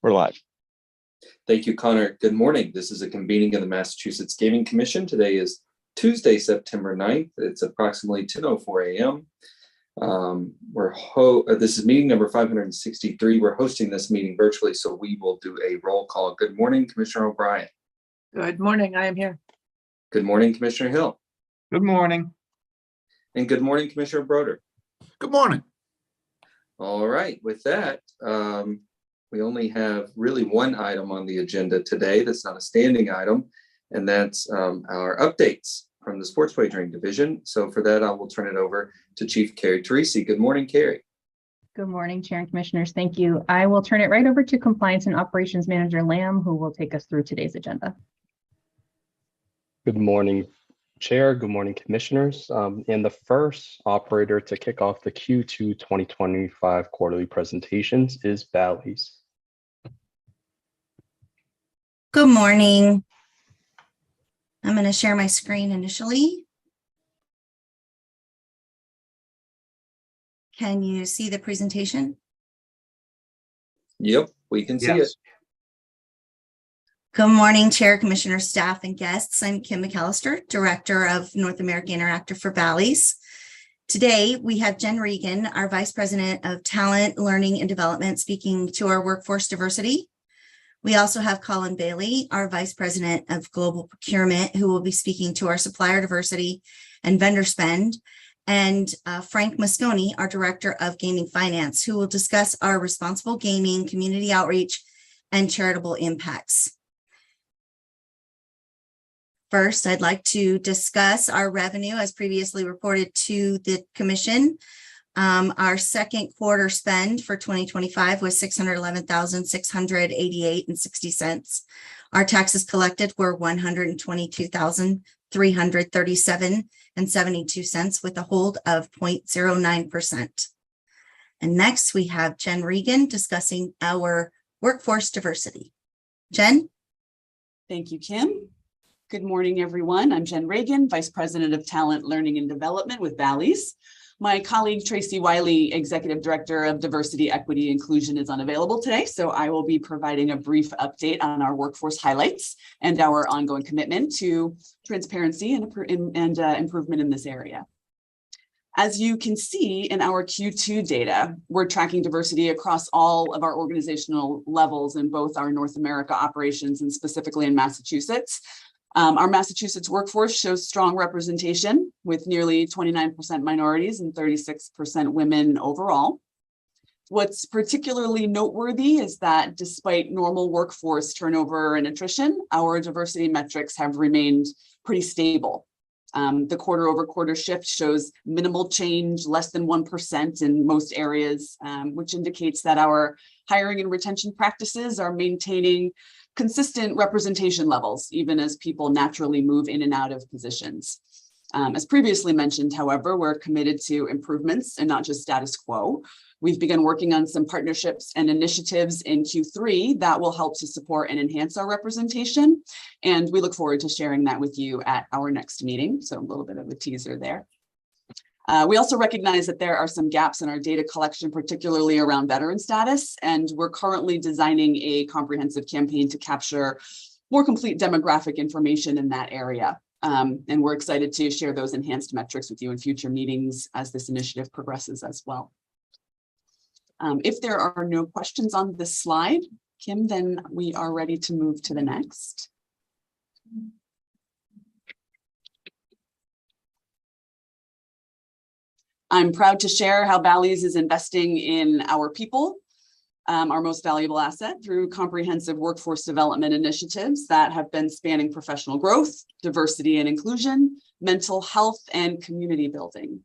We're live. Thank you, Connor. Good morning. This is a convening of the Massachusetts Gaming Commission. Today is Tuesday, September 9th. It's approximately 10:04 a.m. This is meeting number 563. We're hosting this meeting virtually, so we will do a roll call. Good morning, Commissioner O'Brien. Good morning. I am here. Good morning, Commissioner Hill. Good morning. And good morning, Commissioner Broder. Good morning. All right, with that, we only have really one item on the agenda today that's not a standing item, and that's our updates from the Sports Wagering Division. So for that, I will turn it over to Chief Carrie Teresi. Good morning, Carrie. Good morning, Chair and Commissioners. Thank you. I will turn it right over to Compliance and Operations Manager Lamb, who will take us through today's agenda. Good morning, Chair. Good morning, Commissioners. And the first operator to kick off the Q2 2025 quarterly presentations is Bally's. Good morning. I'm going to share my screen initially. Can you see the presentation? Yep, we can see it. Good morning, Chair, Commissioner, staff, and guests. I'm Kim McAllister, Director of North America Interactive for Bally's. Today, we have Jen Regan, our Vice President of Talent, Learning, and Development, speaking to our workforce diversity. We also have Colin Bailey, our Vice President of Global Procurement, who will be speaking to our supplier diversity and vendor spend, and Frank Mosconi, our Director of Gaming Finance, who will discuss our responsible gaming, community outreach, and charitable impacts. First, I'd like to discuss our revenue as previously reported to the Commission. Our second quarter spend for 2025 was $611,688.60. Our taxes collected were $122,337.72 with a hold of 0.09%. And next we have Jen Regan discussing our workforce diversity. Jen? Thank you, Kim. Good morning, everyone. I'm Jen Regan, Vice President of Talent, Learning, and Development with Bally's. My colleague, Tracy Wiley, Executive Director of Diversity, Equity, Inclusion, is unavailable today, so I will be providing a brief update on our workforce highlights and our ongoing commitment to transparency and improvement in this area. As you can see in our Q2 data, we're tracking diversity across all of our organizational levels in both our North America operations and specifically in Massachusetts. Our Massachusetts workforce shows strong representation with nearly 29% minorities and 36% women overall. What's particularly noteworthy is that despite normal workforce turnover and attrition, our diversity metrics have remained pretty stable. The quarter-over-quarter shift shows minimal change, less than 1% in most areas, which indicates that our hiring and retention practices are maintaining consistent representation levels, even as people naturally move in and out of positions. As previously mentioned, however, we're committed to improvements and not just status quo. We've begun working on some partnerships and initiatives in Q3 that will help to support and enhance our representation. And we look forward to sharing that with you at our next meeting. So a little bit of a teaser there. We also recognize that there are some gaps in our data collection, particularly around veteran status, and we're currently designing a comprehensive campaign to capture more complete demographic information in that area. And we're excited to share those enhanced metrics with you in future meetings as this initiative progresses as well. If there are no questions on this slide, Kim, then we are ready to move to the next. I'm proud to share how Bally's is investing in our people, our most valuable asset, through comprehensive workforce development initiatives that have been spanning professional growth, diversity and inclusion, mental health, and community building.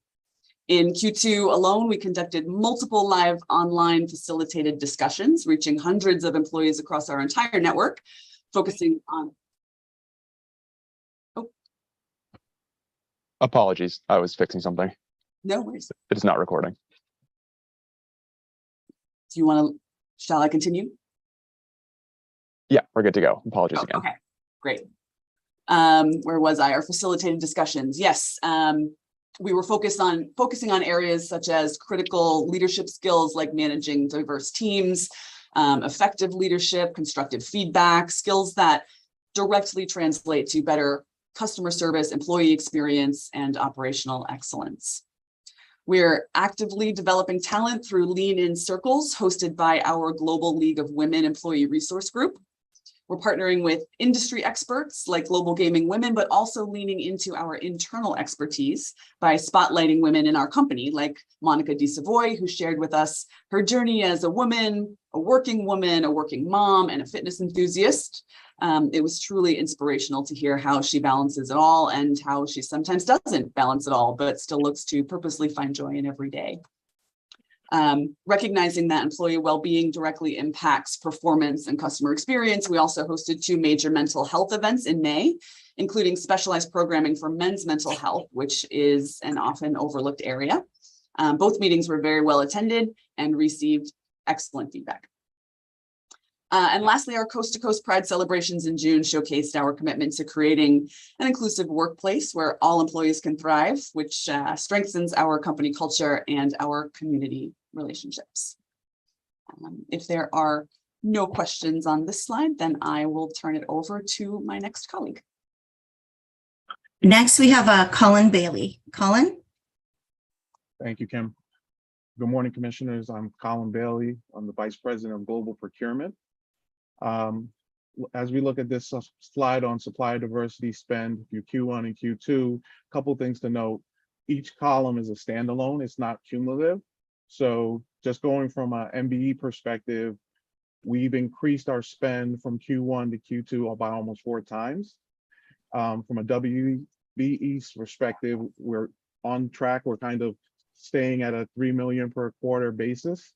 In Q2 alone, we conducted multiple live online facilitated discussions, reaching hundreds of employees across our entire network, focusing on... Oh. Apologies, I was fixing something. No worries. It is not recording. Do you want to, shall I continue? Yeah, we're good to go. Apologies again. Okay, great. Where was I? Our facilitated discussions. Yes, we were focusing on areas such as critical leadership skills like managing diverse teams, effective leadership, constructive feedback, skills that directly translate to better customer service, employee experience, and operational excellence. We're actively developing talent through Lean In Circles hosted by our Global League of Women Employee Resource Group. We're partnering with industry experts like Global Gaming Women, but also leaning into our internal expertise by spotlighting women in our company, like Monica DeSavoy, who shared with us her journey as a woman, a working mom, and a fitness enthusiast. It was truly inspirational to hear how she balances it all and how she sometimes doesn't balance it all, but still looks to purposely find joy in every day. Recognizing that employee well-being directly impacts performance and customer experience, we also hosted 2 major mental health events in May, including specialized programming for men's mental health, which is an often overlooked area. Both meetings were very well attended and received excellent feedback. And lastly, our Coast to Coast Pride celebrations in June showcased our commitment to creating an inclusive workplace where all employees can thrive, which strengthens our company culture and our community relationships. If there are no questions on this slide, then I will turn it over to my next colleague. Next, we have Colin Bailey. Colin? Thank you, Kim. Good morning, commissioners. I'm Colin Bailey. I'm the Vice President of Global Procurement. As we look at this slide on supplier diversity spend, Q1 and Q2, a couple things to note. Each column is a standalone, it's not cumulative. So just going from an MBE perspective, we've increased our spend from Q1 to Q2 by almost 4 times. From a WBE perspective, we're on track. We're kind of staying at a 3 million per quarter basis.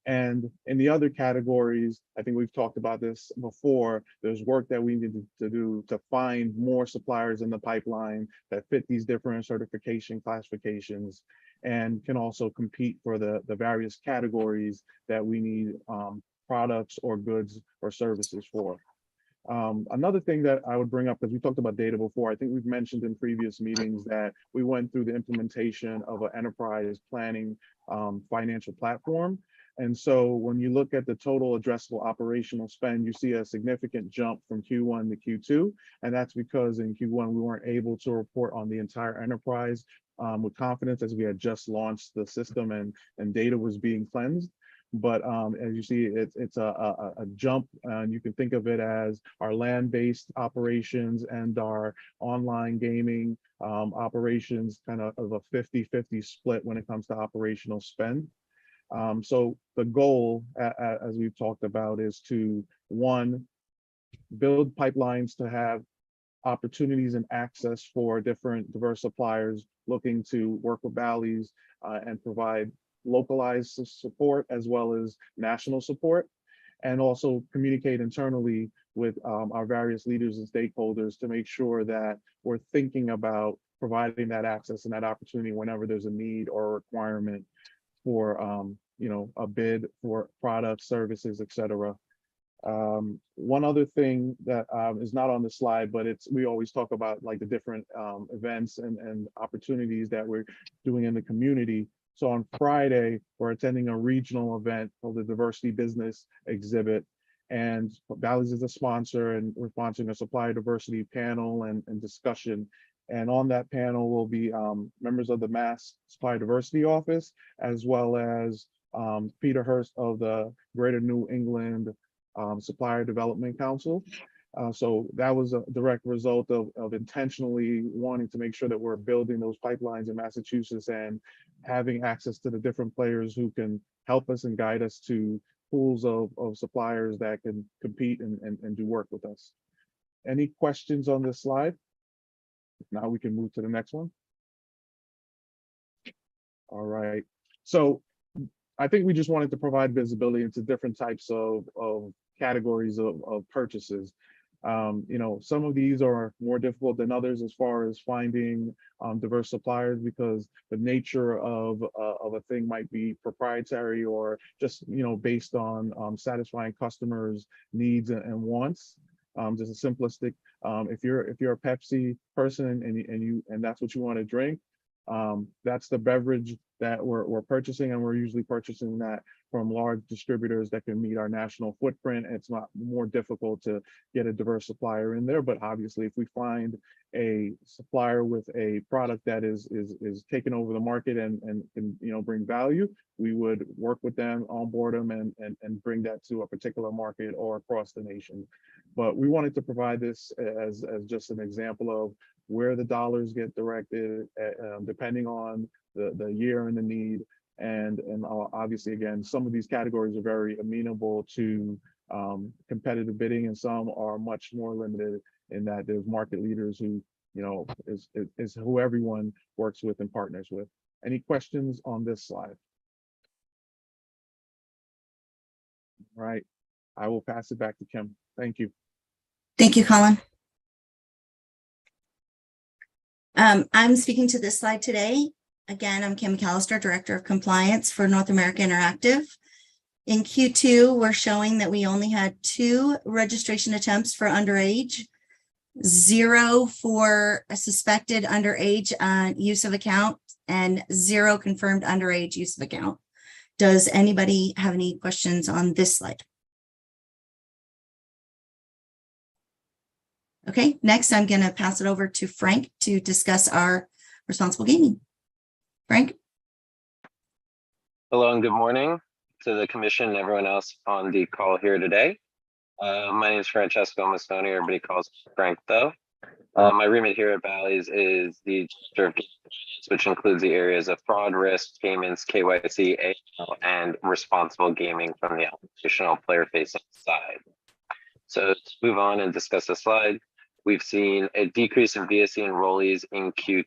And in the other categories, I think we've talked about this before, there's work that we need to do to find more suppliers in the pipeline that fit these different certification classifications and can also compete for the various categories that we need products or goods or services for. Another thing that I would bring up, because we talked about data before, I think we've mentioned in previous meetings that we went through the implementation of an enterprise planning financial platform. And so when you look at the total addressable operational spend, you see a significant jump from Q1 to Q2. And that's because in Q1, we weren't able to report on the entire enterprise with confidence as we had just launched the system and data was being cleansed. But as you see, it's a jump, and you can think of it as our land-based operations and our online gaming operations, kind of a 50-50 split when it comes to operational spend. So the goal, as we've talked about, is to, 1, build pipelines to have opportunities and access for different diverse suppliers looking to work with Bally's and provide localized support as well as national support, and also communicate internally with our various leaders and stakeholders to make sure that we're thinking about providing that access and that opportunity whenever there's a need or a requirement for a bid for products, services, etc. One other thing that is not on the slide, but we always talk about like the different events and opportunities that we're doing in the community. So on Friday, we're attending a regional event called the Diversity Business Exhibit, and Bally's is a sponsor, and we're sponsoring a supplier diversity panel and discussion. And on that panel will be members of the Mass Supplier Diversity Office, as well as Peter Hurst of the Greater New England Supplier Development Council. So that was a direct result of intentionally wanting to make sure that we're building those pipelines in Massachusetts and having access to the different players who can help us and guide us to pools of suppliers that can compete and do work with us. Any questions on this slide? Now we can move to the next one. All right. So I think we just wanted to provide visibility into different types of categories of purchases. Some of these are more difficult than others as far as finding diverse suppliers, because the nature of a thing might be proprietary or just based on satisfying customers' needs and wants. Just a simplistic. If you're a Pepsi person and that's what you want to drink, that's the beverage that we're purchasing, and we're usually purchasing that from large distributors that can meet our national footprint. It's not more difficult to get a diverse supplier in there, but obviously if we find a supplier with a product that is taking over the market and can bring value, we would work with them, onboard them, and bring that to a particular market or across the nation. But we wanted to provide this as just an example of where the dollars get directed, depending on the year and the need. And obviously, again, some of these categories are very amenable to competitive bidding, and some are much more limited in that there's market leaders who, is who everyone works with and partners with. Any questions on this slide? All right, I will pass it back to Kim. Thank you. Thank you, Colin. I'm speaking to this slide today. Again, I'm Kim McAllister, Director of Compliance for North America Interactive. In Q2, we're showing that we only had 2 registration attempts for underage, 0 for a suspected underage use of account, and 0 confirmed underage use of account. Does anybody have any questions on this slide? Okay, next I'm going to pass it over to Frank to discuss our responsible gaming. Frank? Hello and good morning to the commission and everyone else on the call here today. My name is Francesco Mastoni. Everybody calls me Frank though. My remit here at Bally's is the Director of Gaming Finance, which includes the areas of fraud, risk, payments, KYC, AML, and responsible gaming from the operational player-facing side. So to move on and discuss the slide, we've seen a decrease in VSC enrollees in Q2,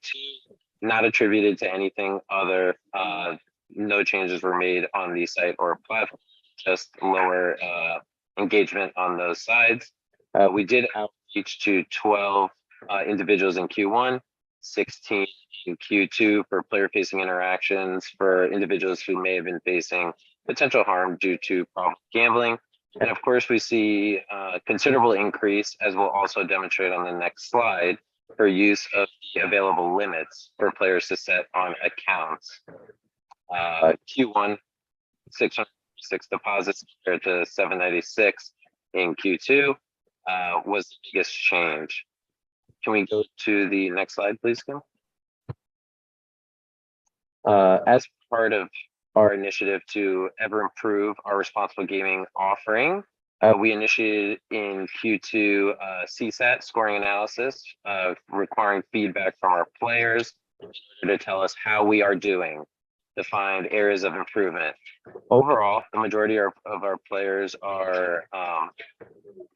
not attributed to anything other. No changes were made on the site or platform, just lower engagement on those sides. We did outreach to 12 individuals in Q1, 16 in Q2 for player-facing interactions for individuals who may have been facing potential harm due to problem gambling. And of course, we see a considerable increase, as we'll also demonstrate on the next slide, for use of the available limits for players to set on accounts. Q1, 606 deposits compared to 796 in Q2 was the biggest change. Can we go to the next slide, please, Kim? As part of our initiative to ever improve our responsible gaming offering, we initiated in Q2 CSAT scoring analysis, requiring feedback from our players in order to tell us how we are doing, to find areas of improvement. Overall, the majority of our players are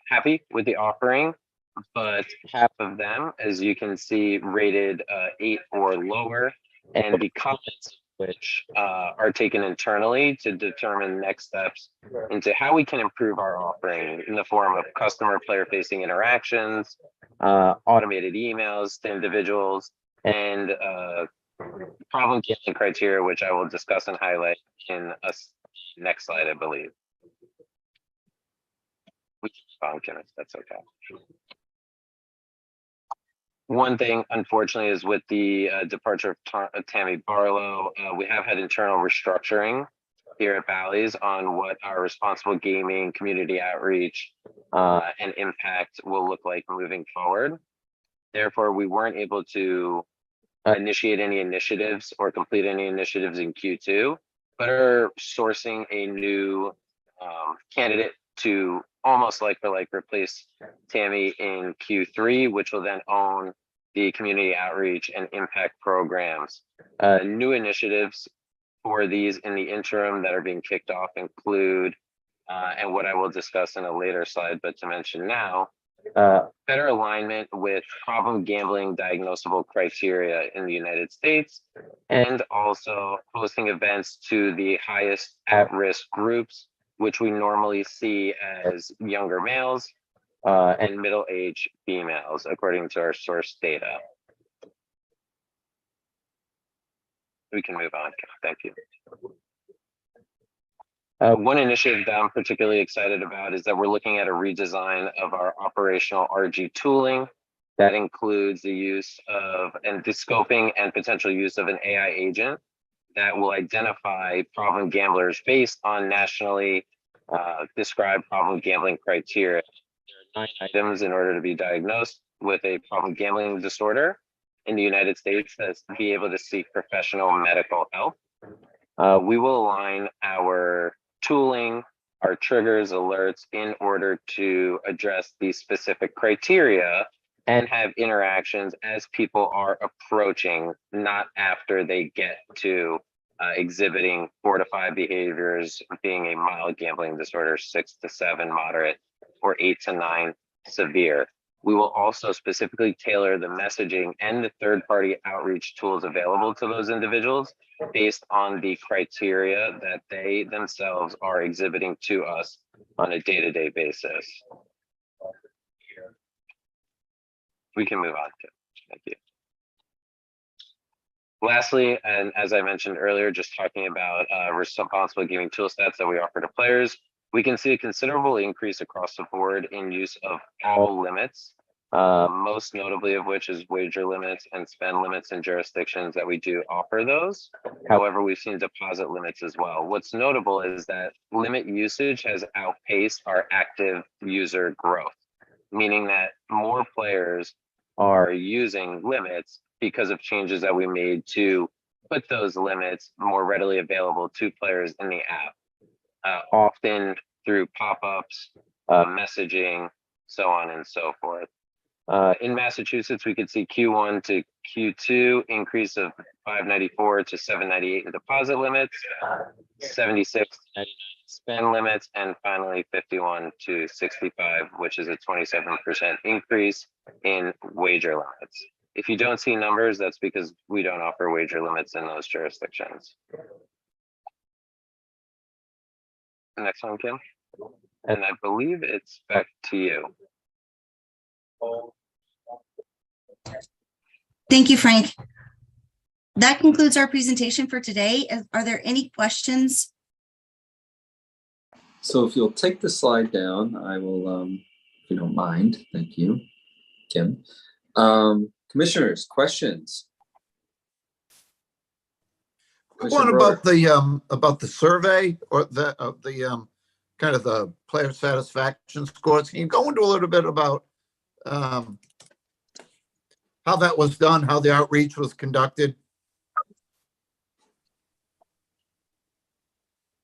happy with the offering, but half of them, as you can see, rated 8 or lower, and the comments which are taken internally to determine next steps into how we can improve our offering in the form of customer player-facing interactions, automated emails to individuals, and problem gambling criteria, which I will discuss and highlight in a next slide, I believe. We can move on, Kenneth, that's okay. One thing, unfortunately, is with the departure of Tammy Barlow, we have had internal restructuring here at Bally's on what our responsible gaming, community outreach, and impact will look like moving forward. Therefore, we weren't able to initiate any initiatives or complete any initiatives in Q2, but are sourcing a new candidate to almost like for like replace Tammy in Q3, which will then own the community outreach and impact programs. New initiatives for these in the interim that are being kicked off include, and what I will discuss in a later slide, but to mention now, better alignment with problem gambling diagnosable criteria in the United States, and also hosting events to the highest at-risk groups, which we normally see as younger males and middle-aged females, according to our source data. We can move on. Thank you. One initiative that I'm particularly excited about is that we're looking at a redesign of our operational RG tooling. That includes the use of and the scoping and potential use of an AI agent that will identify problem gamblers based on nationally described problem gambling criteria. There are 9 items in order to be diagnosed with a problem gambling disorder in the United States that's to be able to seek professional medical help. We will align our tooling, our triggers, alerts in order to address these specific criteria and have interactions as people are approaching, not after they get to exhibiting 4 to 5 behaviors, being a mild gambling disorder, 6 to 7 moderate, or 8 to 9 severe. We will also specifically tailor the messaging and the third-party outreach tools available to those individuals based on the criteria that they themselves are exhibiting to us on a day-to-day basis. We can move on to, thank you. Lastly, and as I mentioned earlier, just talking about responsible gaming tool sets that we offer to players, we can see a considerable increase across the board in use of all limits, most notably of which is wager limits and spend limits in jurisdictions that we do offer those. However, we've seen deposit limits as well. What's notable is that limit usage has outpaced our active user growth, meaning that more players are using limits because of changes that we made to put those limits more readily available to players in the app, often through pop-ups, messaging, so on and so forth. In Massachusetts, we could see Q1 to Q2 increase of 594 to 798 in deposit limits, 76 spend limits, and finally 51 to 65, which is a 27% increase in wager limits. If you don't see numbers, that's because we don't offer wager limits in those jurisdictions. Next one, Kim. And I believe it's back to you. Thank you, Frank. That concludes our presentation for today. Are there any questions? So if you'll take the slide down, I will, if you don't mind, thank you, Kim. Commissioners, questions? What about the survey or the kind of the player satisfaction scores? Can you go into a little bit about how that was done, how the outreach was conducted?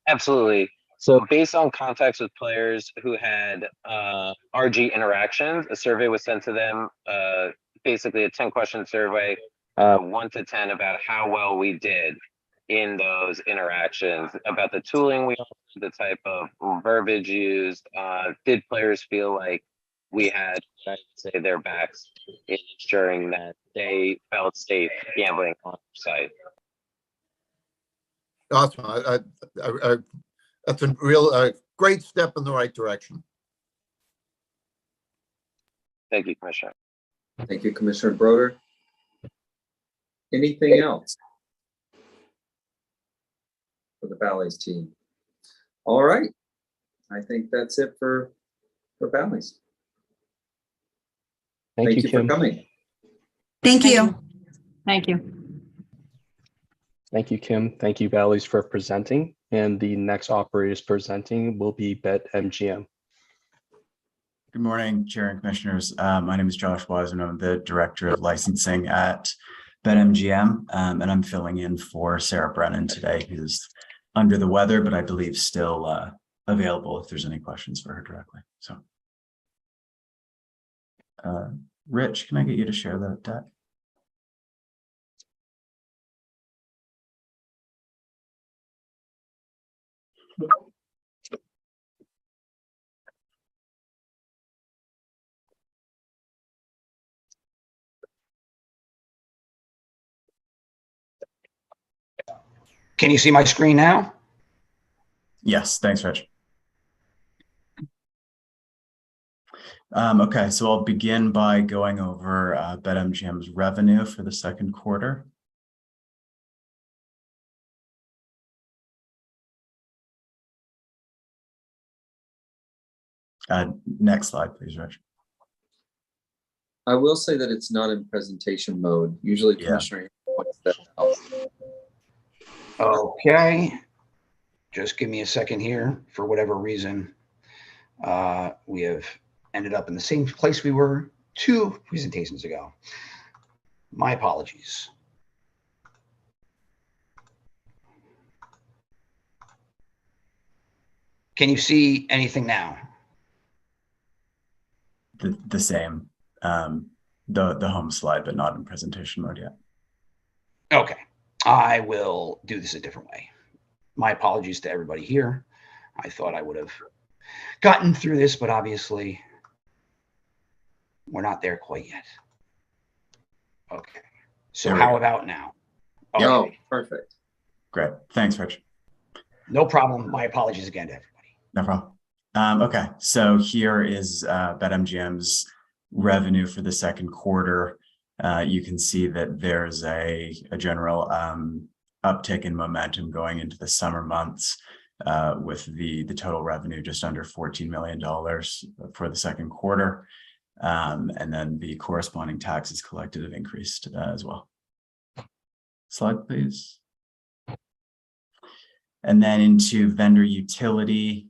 Absolutely. So based on contacts with players who had RG interactions, a survey was sent to them, basically a 10-question survey, 1 to 10 about how well we did in those interactions, about the tooling we offered, the type of verbiage used. Did players feel like we had, I'd say, their backs in ensuring that they felt safe gambling on our site? Awesome. That's a real great step in the right direction. Thank you, Commissioner. Thank you, Commissioner Broder. Anything else for the Bally's team? All right. I think that's it for Bally's. Thank you, for Kim. coming. Thank you. Thank you. Thank you, Kim. Thank you, Bally's, for presenting. And the next operators presenting will be BetMGM. Good morning, Chair and Commissioners. My name is Josh Wiseman. I'm the Director of Licensing at BetMGM, and I'm filling in for Sarah Brennan today, who's under the weather, but I believe still available if there's any questions for her directly. So, Rich, can I get you to share that deck? Can you see my screen now? Yes, thanks, Rich. Okay, so I'll begin by going over BetMGM's revenue for the second quarter. Next slide, please, Rich. I will say that it's not in presentation mode. Usually, Commissioner points that out. Okay. Just give me a second here. For whatever reason, we have ended up in the same place we were 2 presentations ago. My apologies. Can you see anything now? The same, the home slide, but not in presentation mode yet. Okay, I will do this a different way. My apologies to everybody here. I thought I would have gotten through this, but obviously we're not there quite yet. Okay, so how about now? Okay. Oh, perfect. Great. Thanks, Rich. No problem. My apologies again to everybody. No problem. Okay, so here is BetMGM's revenue for the second quarter. You can see that there's a general uptick in momentum going into the summer months, with the total revenue just under $14 million for the second quarter. And then the corresponding taxes collected have increased as well. Slide, please. And then into vendor utility.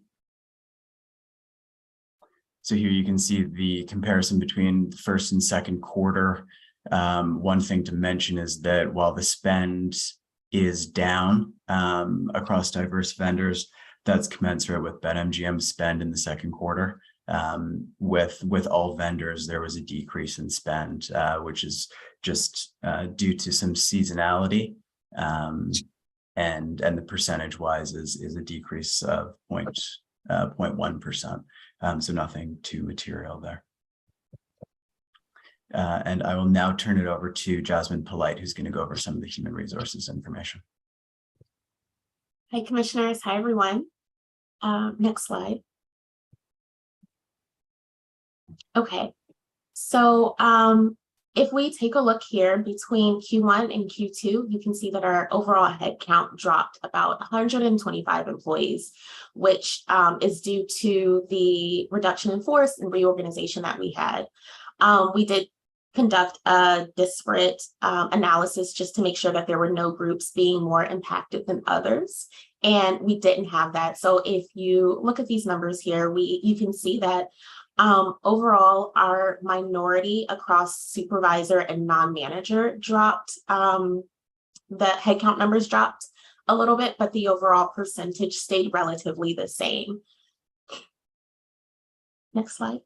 So here you can see the comparison between the first and second quarter. One thing to mention is that while the spend is down across diverse vendors, that's commensurate with BetMGM's spend in the second quarter. With all vendors, there was a decrease in spend, which is just due to some seasonality. And the percentage wise is a decrease of 0.1%. So nothing too material there. And I will now turn it over to Jasmine Polite, who's going to go over some of the human resources information. Hi, commissioners. Hi, everyone. Next slide. Okay, so if we take a look here between Q1 and Q2, you can see that our overall headcount dropped about 125 employees, which is due to the reduction in force and reorganization that we had. We did conduct a disparate analysis just to make sure that there were no groups being more impacted than others. And we didn't have that. So if you look at these numbers here, you can see that overall, our minority across supervisor and non-manager dropped. The headcount numbers dropped a little bit, but the overall percentage stayed relatively the same. Next slide.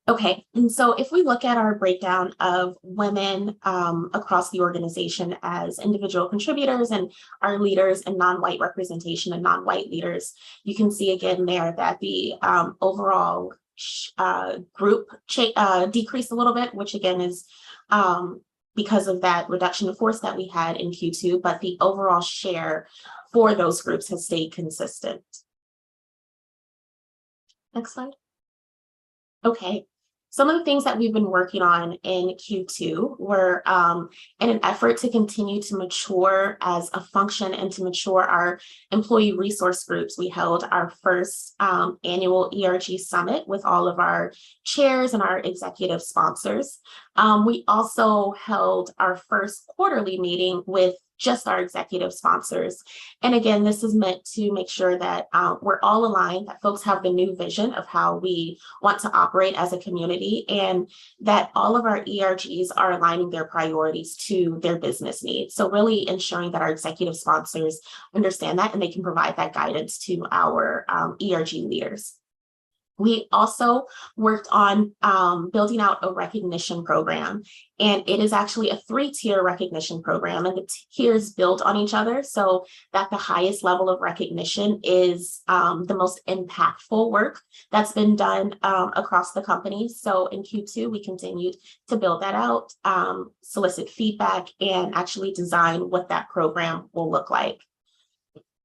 Okay, and so if we look at our breakdown of women across the organization as individual contributors and our leaders and non-white representation and non-white leaders, you can see again there that the overall group decreased a little bit, which again is because of that reduction in force that we had in Q2, but the overall share for those groups has stayed consistent. Next slide. Okay. Some of the things that we've been working on in Q2 were in an effort to continue to mature as a function and to mature our employee resource groups. We held our first annual ERG summit with all of our chairs and our executive sponsors. We also held our first quarterly meeting with just our executive sponsors. And again, this is meant to make sure that we're all aligned, that folks have the new vision of how we want to operate as a community, and that all of our ERGs are aligning their priorities to their business needs. So really ensuring that our executive sponsors understand that and they can provide that guidance to our ERG leaders. We also worked on building out a recognition program, and it is actually a 3-tier recognition program, and the tiers build on each other so that the highest level of recognition is the most impactful work that's been done across the company. So in Q2, we continued to build that out, solicit feedback, and actually design what that program will look like.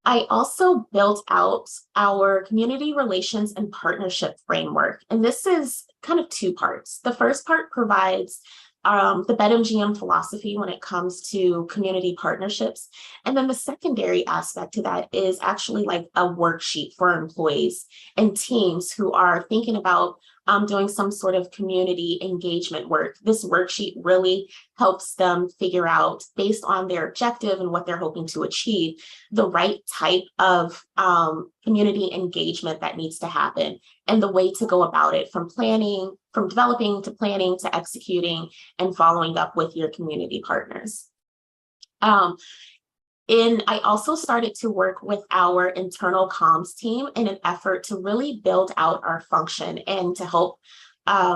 I also built out our community relations and partnership framework, and this is kind of 2 parts. The first part provides the BetMGM philosophy when it comes to community partnerships. And then the secondary aspect to that is actually like a worksheet for employees and teams who are thinking about doing some sort of community engagement work. This worksheet really helps them figure out, based on their objective and what they're hoping to achieve, the right type of community engagement that needs to happen and the way to go about it, from developing to planning to executing and following up with your community partners. And I also started to work with our internal comms team in an effort to really build out our function and to help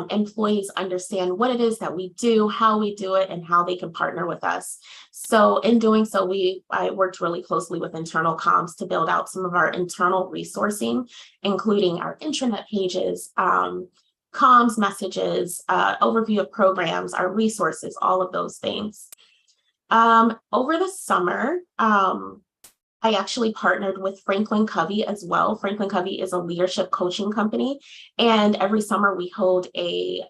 employees understand what it is that we do, how we do it, and how they can partner with us. So in doing so, I worked really closely with internal comms to build out some of our internal resourcing, including our intranet pages, comms messages, overview of programs, our resources, all of those things. Over the summer, I actually partnered with Franklin Covey as well. Franklin Covey is a leadership coaching company, and every summer we hold a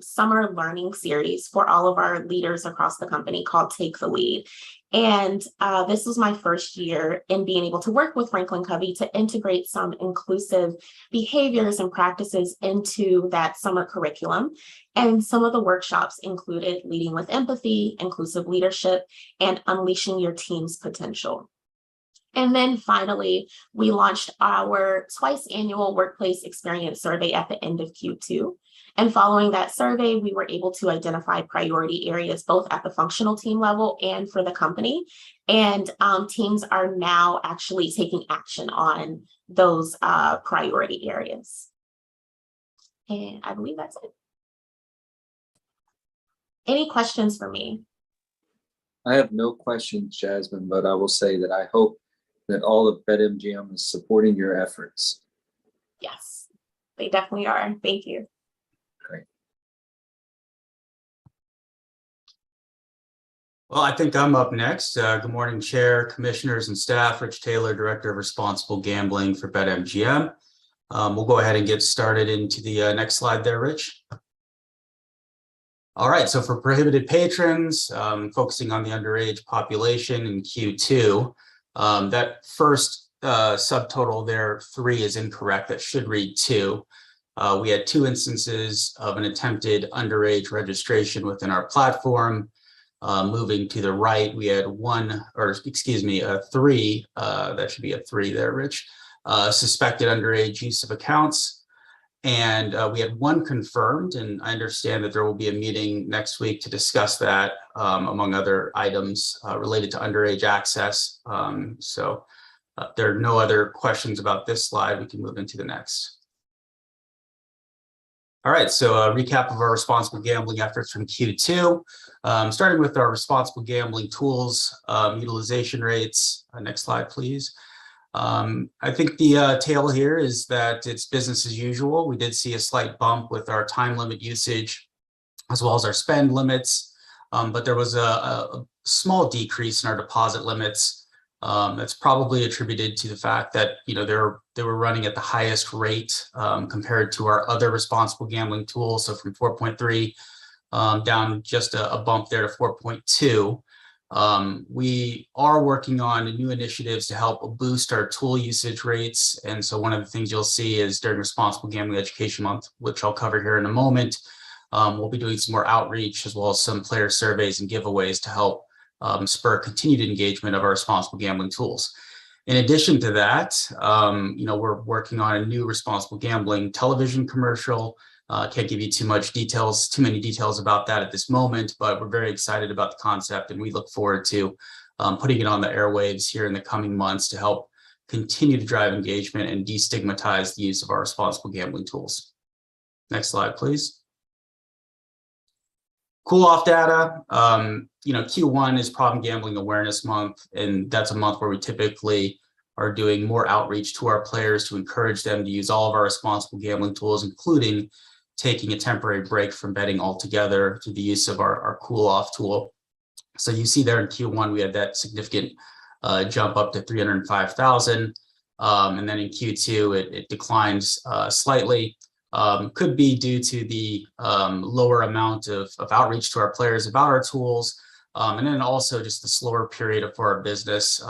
summer learning series for all of our leaders across the company called Take the Lead. And this was my first year in being able to work with Franklin Covey to integrate some inclusive behaviors and practices into that summer curriculum. And some of the workshops included leading with empathy, inclusive leadership, and unleashing your team's potential. And then finally, we launched our twice annual workplace experience survey at the end of Q2. And following that survey, we were able to identify priority areas both at the functional team level and for the company. And teams are now actually taking action on those priority areas. And I believe that's it. Any questions for me? I have no questions, Jasmine, but I will say that I hope that all of BetMGM is supporting your efforts. Yes, they definitely are. Thank you. Great. Well, I think I'm up next. Good morning, Chair, Commissioners, and staff. Rich Taylor, Director of Responsible Gambling for BetMGM. We'll go ahead and get started into the next slide there, Rich. All right, so for prohibited patrons, focusing on the underage population in Q2, that first subtotal there, 3, is incorrect. That should read 2. We had 2 instances of an attempted underage registration within our platform. Moving to the right, we had 3, that should be a 3 there, Rich, suspected underage use of accounts. And we had 1 confirmed, and I understand that there will be a meeting next week to discuss that, among other items related to underage access. So there are no other questions about this slide. We can move into the next. All right, so a recap of our responsible gambling efforts from Q2, starting with our responsible gambling tools, utilization rates. Next slide, please. I think the tale here is that it's business as usual. We did see a slight bump with our time limit usage as well as our spend limits, but there was a small decrease in our deposit limits. That's probably attributed to the fact that they were running at the highest rate compared to our other responsible gambling tools. So from 4.3 down just a bump there to 4.2. We are working on new initiatives to help boost our tool usage rates. And so one of the things you'll see is during Responsible Gambling Education Month, which I'll cover here in a moment, we'll be doing some more outreach as well as some player surveys and giveaways to help spur continued engagement of our responsible gambling tools. In addition to that, we're working on a new responsible gambling television commercial. Can't give you too many details about that at this moment, but we're very excited about the concept and we look forward to putting it on the airwaves here in the coming months to help continue to drive engagement and destigmatize the use of our responsible gambling tools. Next slide, please. Cool off data. Q1 is Problem Gambling Awareness Month, and that's a month where we typically are doing more outreach to our players to encourage them to use all of our responsible gambling tools, including taking a temporary break from betting altogether through the use of our cool off tool. So you see there in Q1, we had that significant jump up to 305,000. And then in Q2, it declines slightly. could be due to the lower amount of outreach to our players about our tools. And then also just the slower period for our business.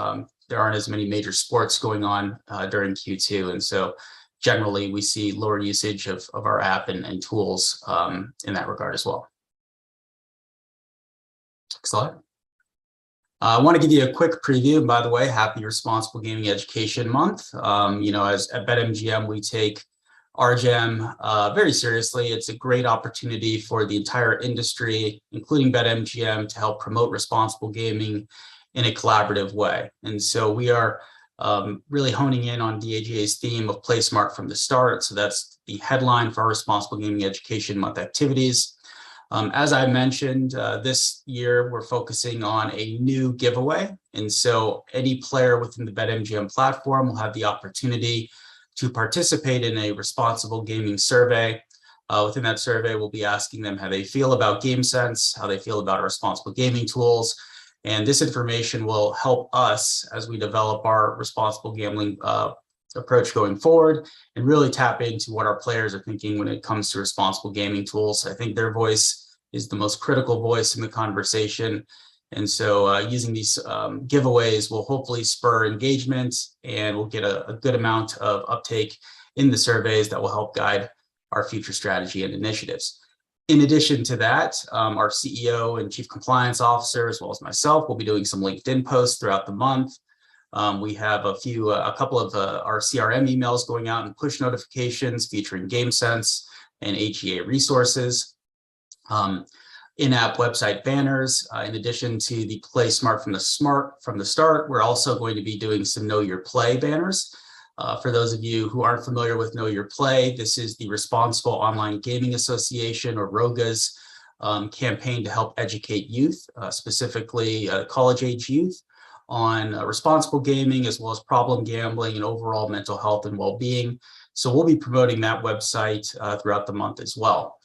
There aren't as many major sports going on during Q2. And so generally we see lower usage of our app and tools in that regard as well. Next slide. I want to give you a quick preview. And by the way, happy Responsible Gaming Education Month. As at BetMGM, we take RGEM very seriously. It's a great opportunity for the entire industry, including BetMGM, to help promote responsible gaming in a collaborative way. And so we are really honing in on DAGA's theme of Play Smart from the start. So that's the headline for our Responsible Gaming Education Month activities. As I mentioned, this year we're focusing on a new giveaway. And so any player within the BetMGM platform will have the opportunity to participate in a responsible gaming survey. Within that survey, we'll be asking them how they feel about GameSense, how they feel about our responsible gaming tools. And this information will help us as we develop our responsible gambling approach going forward and really tap into what our players are thinking when it comes to responsible gaming tools. I think their voice is the most critical voice in the conversation. And so using these giveaways will hopefully spur engagement, and we'll get a good amount of uptake in the surveys that will help guide our future strategy and initiatives. In addition to that, our CEO and Chief Compliance Officer, as well as myself, will be doing some LinkedIn posts throughout the month. We have a couple of our CRM emails going out and push notifications featuring GameSense and AGA resources. In-app website banners. In addition to the Play Smart from the start, we're also going to be doing some Know Your Play banners. For those of you who aren't familiar with Know Your Play, this is the Responsible Online Gaming Association, or ROGA's, campaign to help educate youth, specifically college-age youth, on responsible gaming, as well as problem gambling and overall mental health and well-being. So we'll be promoting that website throughout the month as well.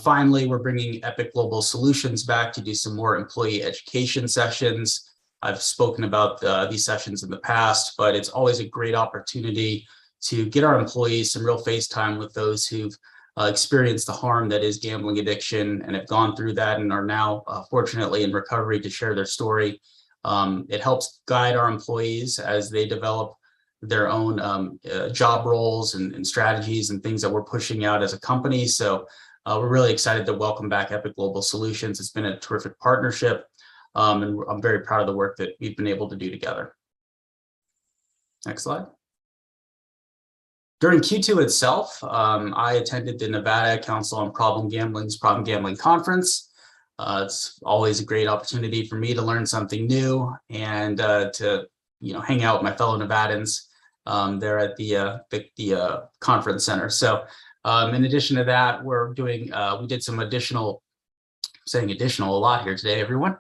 Finally, we're bringing Epic Global Solutions back to do some more employee education sessions. I've spoken about these sessions in the past, but it's always a great opportunity to get our employees some real face time with those who've experienced the harm that is gambling addiction and have gone through that and are now fortunately in recovery to share their story. It helps guide our employees as they develop their own job roles and strategies and things that we're pushing out as a company. So we're really excited to welcome back Epic Global Solutions. It's been a terrific partnership, and I'm very proud of the work that we've been able to do together. Next slide. During Q2 itself, I attended the Nevada Council on Problem Gambling's Problem Gambling Conference. It's always a great opportunity for me to learn something new and to hang out with my fellow Nevadans there at the conference center. So in addition to that, we did some additional, saying additional a lot here today, everyone.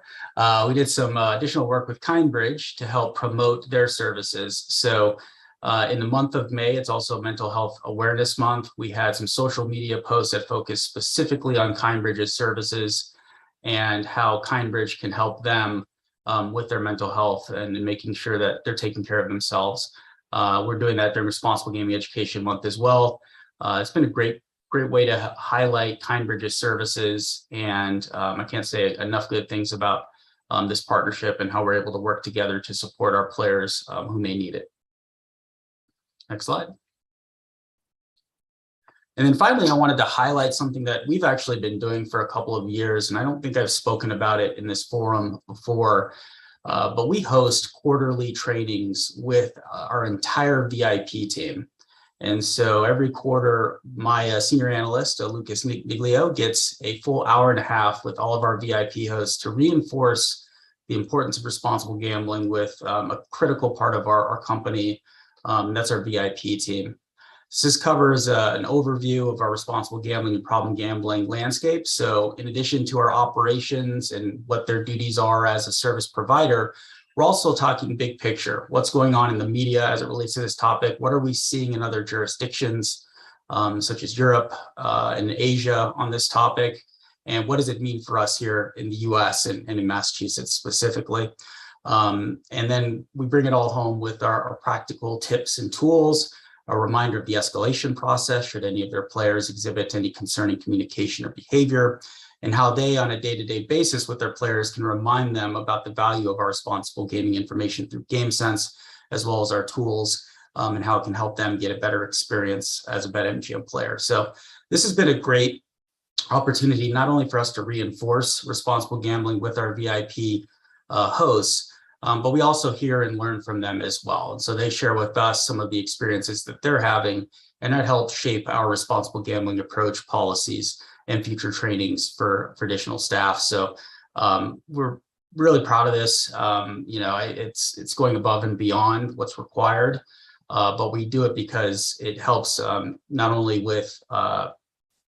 We did some additional work with KindBridge to help promote their services. So in the month of May, it's also Mental Health Awareness Month. We had some social media posts that focused specifically on KindBridge's services and how KindBridge can help them with their mental health and making sure that they're taking care of themselves. We're doing that during Responsible Gaming Education Month as well. It's been a great way to highlight KindBridge's services, and I can't say enough good things about this partnership and how we're able to work together to support our players who may need it. Next slide. And then finally, I wanted to highlight something that we've actually been doing for a couple of years, and I don't think I've spoken about it in this forum before, but we host quarterly trainings with our entire VIP team. And so every quarter, my senior analyst, Lucas Niglio, gets a full hour and a half with all of our VIP hosts to reinforce the importance of responsible gambling with a critical part of our company. That's our VIP team. So this covers an overview of our responsible gambling and problem gambling landscape. So in addition to our operations and what their duties are as a service provider, we're also talking big picture. What's going on in the media as it relates to this topic? What are we seeing in other jurisdictions, such as Europe and Asia on this topic? And what does it mean for us here in the US and in Massachusetts specifically? And then we bring it all home with our practical tips and tools a reminder of the escalation process should any of their players exhibit any concerning communication or behavior, and how they on a day-to-day basis with their players can remind them about the value of our responsible gaming information through GameSense, as well as our tools, and how it can help them get a better experience as a BetMGM player. So this has been a great opportunity, not only for us to reinforce responsible gambling with our VIP hosts, but we also hear and learn from them as well. And so they share with us some of the experiences that they're having, and that helps shape our responsible gambling approach, policies, and future trainings for additional staff. So we're really proud of this. It's going above and beyond what's required, but we do it because it helps not only with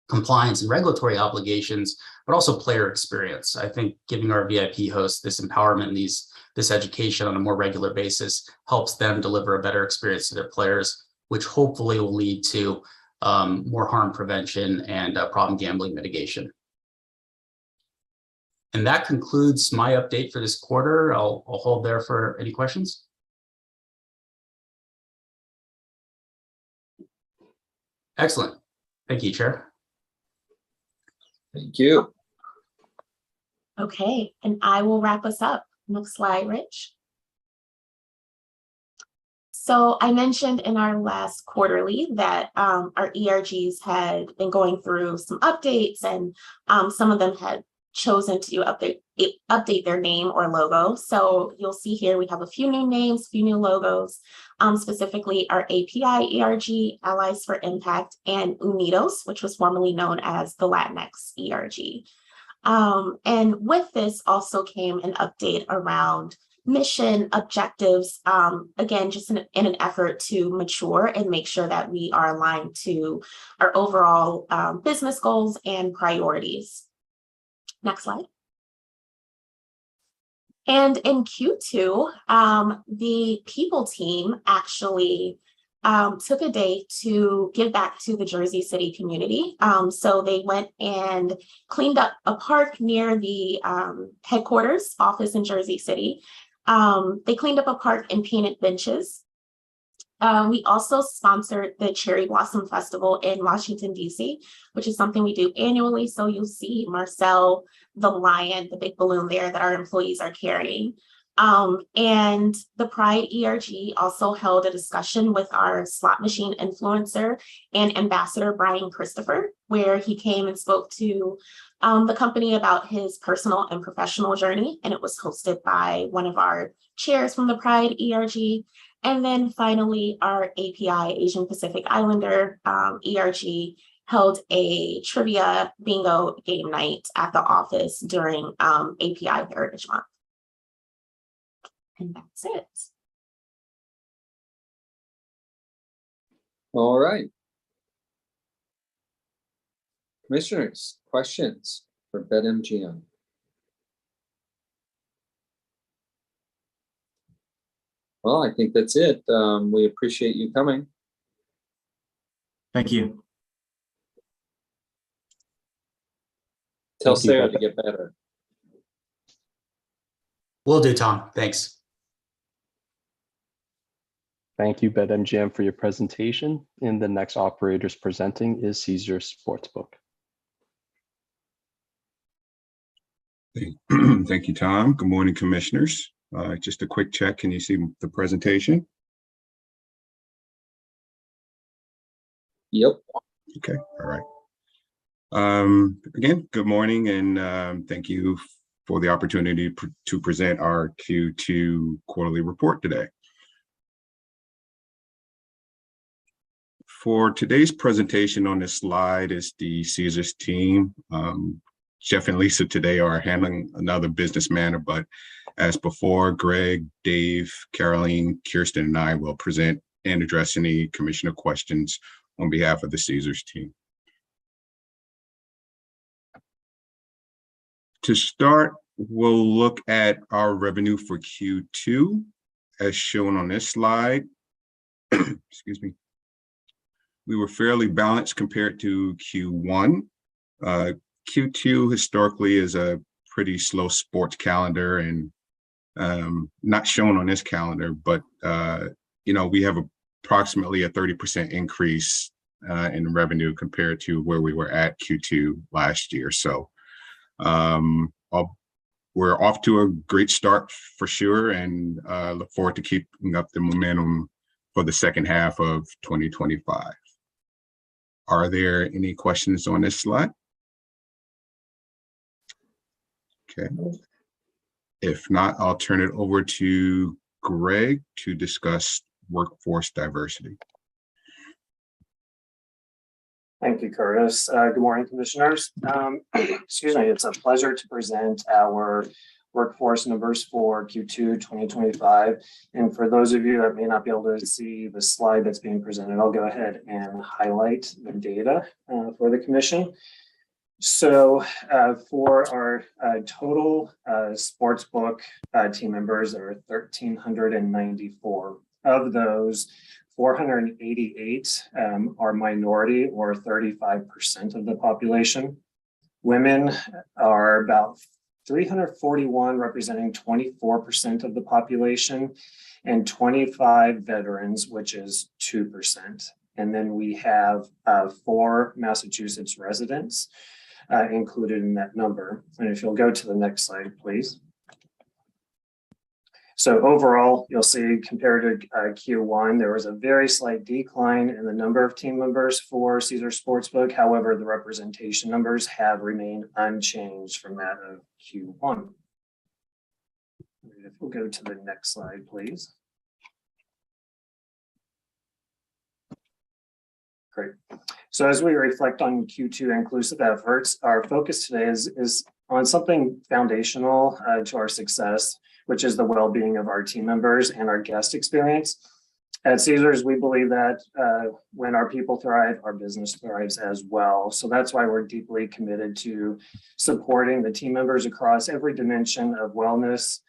compliance and regulatory obligations, but also player experience. I think giving our VIP hosts this empowerment and this education on a more regular basis helps them deliver a better experience to their players, which hopefully will lead to more harm prevention and problem gambling mitigation. And that concludes my update for this quarter. I'll hold there for any questions. Excellent. Thank you, Chair. Thank you. Okay, and I will wrap us up. Next slide, Rich. So I mentioned in our last quarterly that our ERGs had been going through some updates, and some of them had chosen to update their name or logo. So you'll see here we have a few new names, few new logos, specifically our API ERG, Allies for Impact, and Unidos, which was formerly known as the Latinx ERG. And with this also came an update around mission objectives, again, just in an effort to mature and make sure that we are aligned to our overall business goals and priorities. Next slide. And in Q2, the people team actually took a day to give back to the Jersey City community. So they went and cleaned up a park near the headquarters office in Jersey City. They cleaned up a park and painted benches. We also sponsored the Cherry Blossom Festival in Washington, D.C., which is something we do annually. So you'll see Marcel, the lion, the big balloon there that our employees are carrying. And the Pride ERG also held a discussion with our slot machine influencer and ambassador, Brian Christopher, where he came and spoke to the company about his personal and professional journey. And it was hosted by one of our chairs from the Pride ERG. And then finally, our API Asian Pacific Islander ERG held a trivia bingo game night at the office during API Heritage Month. And that's it. All right. Commissioners, questions for BetMGM? Well, I think that's it. We appreciate you coming. Thank you. Tell Thank you, Sarah Bet. to get better. Will do, Tom. Thanks. Thank you, BetMGM, for your presentation. And the next operators presenting is Caesars Sportsbook. Thank you, Tom. Good morning, commissioners. Just a quick check. Can you see the presentation? Yep. Okay. All right. Again, good morning, and thank you for the opportunity to present our Q2 quarterly report today. For today's presentation on this slide is the Caesars team. Jeff and Lisa today are handling another business matter, but as before, Greg, Dave, Caroline, Kirsten, and I will present and address any commissioner questions on behalf of the Caesars team. To start, we'll look at our revenue for Q2 as shown on this slide. Excuse me. We were fairly balanced compared to Q1. Q2 historically is a pretty slow sports calendar and not shown on this calendar, but we have a approximately a 30% increase in revenue compared to where we were at Q2 last year. So we're off to a great start for sure, and look forward to keeping up the momentum for the second half of 2025. Are there any questions on this slide? Okay. If not, I'll turn it over to Greg to discuss workforce diversity. Thank you, Curtis. Good morning, commissioners. Excuse me, it's a pleasure to present our workforce numbers for Q2 2025. And for those of you that may not be able to see the slide that's being presented, I'll go ahead and highlight the data for the commission. So for our total sportsbook team members, there are 1,394. Of those, 488 are minority, or 35% of the population. Women are about 341, representing 24% of the population, and 25 veterans, which is 2%. And then we have 4 Massachusetts residents included in that number. And if you'll go to the next slide, please. So overall, you'll see compared to Q1, there was a very slight decline in the number of team members for Caesar Sportsbook. However, the representation numbers have remained unchanged from that of Q1. If we'll go to the next slide, please. Great. So as we reflect on Q2 inclusive efforts, our focus today is on something foundational to our success, which is the well-being of our team members and our guest experience. At Caesars, we believe that when our people thrive, our business thrives as well. So that's why we're deeply committed to supporting the team members across every dimension of wellness,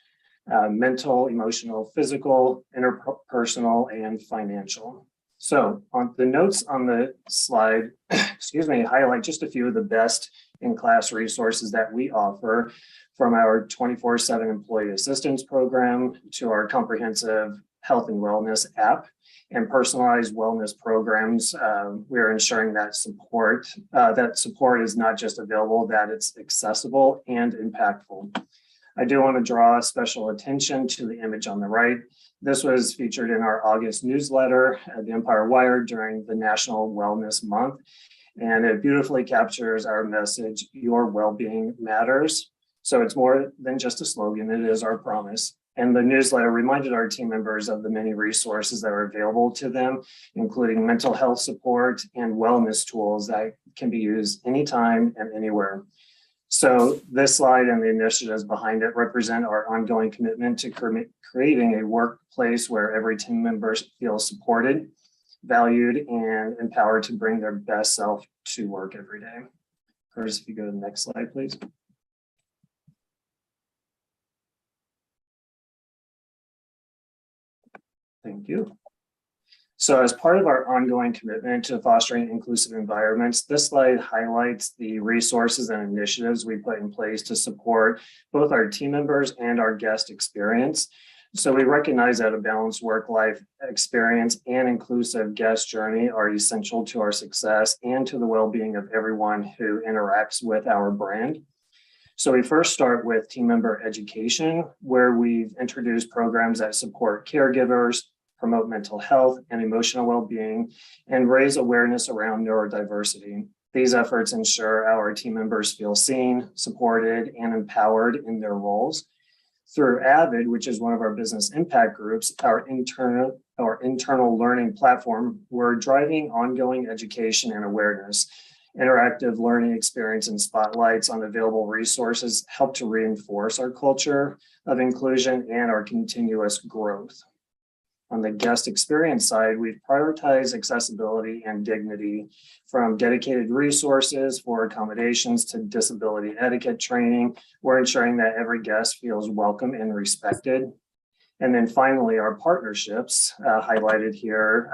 mental, emotional, physical, interpersonal, and financial. So on the notes on the slide, highlight just a few of the best in-class resources that we offer, from our 24/7 employee assistance program to our comprehensive health and wellness app and personalized wellness programs. We are ensuring that support is not just available, that it's accessible and impactful. I do want to draw special attention to the image on the right. This was featured in our August newsletter at the Empire Wire during the National Wellness Month, and it beautifully captures our message, your well-being matters. So it's more than just a slogan, it is our promise. And the newsletter reminded our team members of the many resources that are available to them, including mental health support and wellness tools that can be used anytime and anywhere. So this slide and the initiatives behind it represent our ongoing commitment to creating a workplace where every team member feels supported, valued, and empowered to bring their best self to work every day. Curtis, if you go to the next slide, please. Thank you. So as part of our ongoing commitment to fostering inclusive environments, this slide highlights the resources and initiatives we put in place to support both our team members and our guest experience. So we recognize that a balanced work-life experience and inclusive guest journey are essential to our success and to the well-being of everyone who interacts with our brand. So we first start with team member education, where we've introduced programs that support caregivers, promote mental health and emotional well-being, and raise awareness around neurodiversity. These efforts ensure our team members feel seen, supported, and empowered in their roles. Through AVID, which is one of our business impact groups, our internal learning platform, we're driving ongoing education and awareness. Interactive learning experience and spotlights on available resources help to reinforce our culture of inclusion and our continuous growth. On the guest experience side, we've prioritized accessibility and dignity, from dedicated resources for accommodations to disability etiquette training. We're ensuring that every guest feels welcome and respected. And then finally, our partnerships highlighted here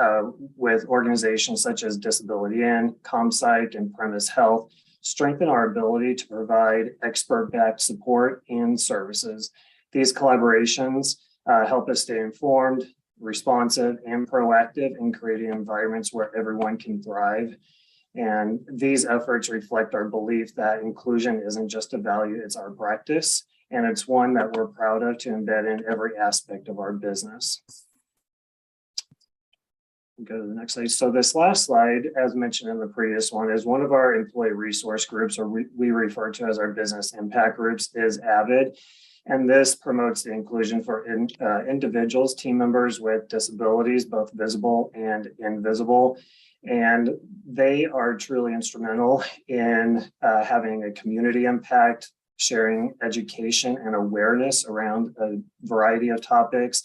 with organizations such as Disability In, ComPsych, and Premise Health strengthen our ability to provide expert-backed support and services. These collaborations help us stay informed, responsive, and proactive in creating environments where everyone can thrive. And these efforts reflect our belief that inclusion isn't just a value, it's our practice. And it's one that we're proud of to embed in every aspect of our business. Go to the next slide. So this last slide, as mentioned in the previous one, is one of our employee resource groups, or we refer to as our business impact groups, is AVID. And this promotes the inclusion for individuals, team members with disabilities, both visible and invisible. And they are truly instrumental in having a community impact, sharing education and awareness around a variety of topics,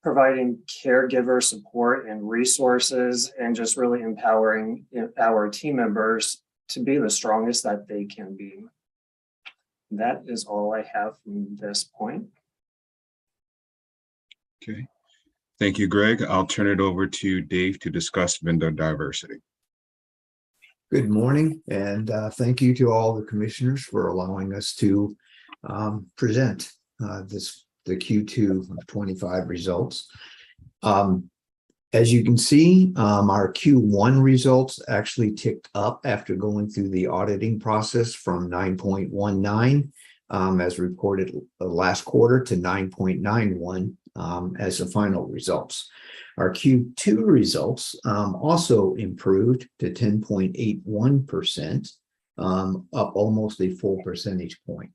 providing caregiver support and resources, and just really empowering our team members to be the strongest that they can be. That is all I have from this point. Okay. Thank you, Greg. I'll turn it over to Dave to discuss vendor diversity. Good morning, and thank you to all the commissioners for allowing us to present the Q2 of 25 results. As you can see, our Q1 results actually ticked up after going through the auditing process from 9.19 as reported last quarter to 9.91 as the final results. Our Q2 results also improved to 10.81%, up almost a full percentage point.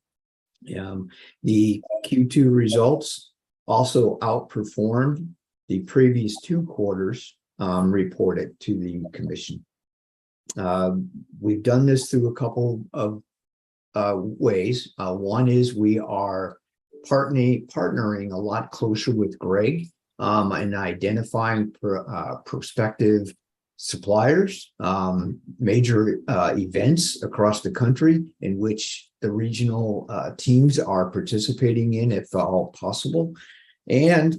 The Q2 results also outperformed the previous 2 quarters reported to the commission. We've done this through a couple of ways. One is we are partnering a lot closer with Greg and identifying prospective suppliers, major events across the country in which the regional teams are participating in, if all possible. And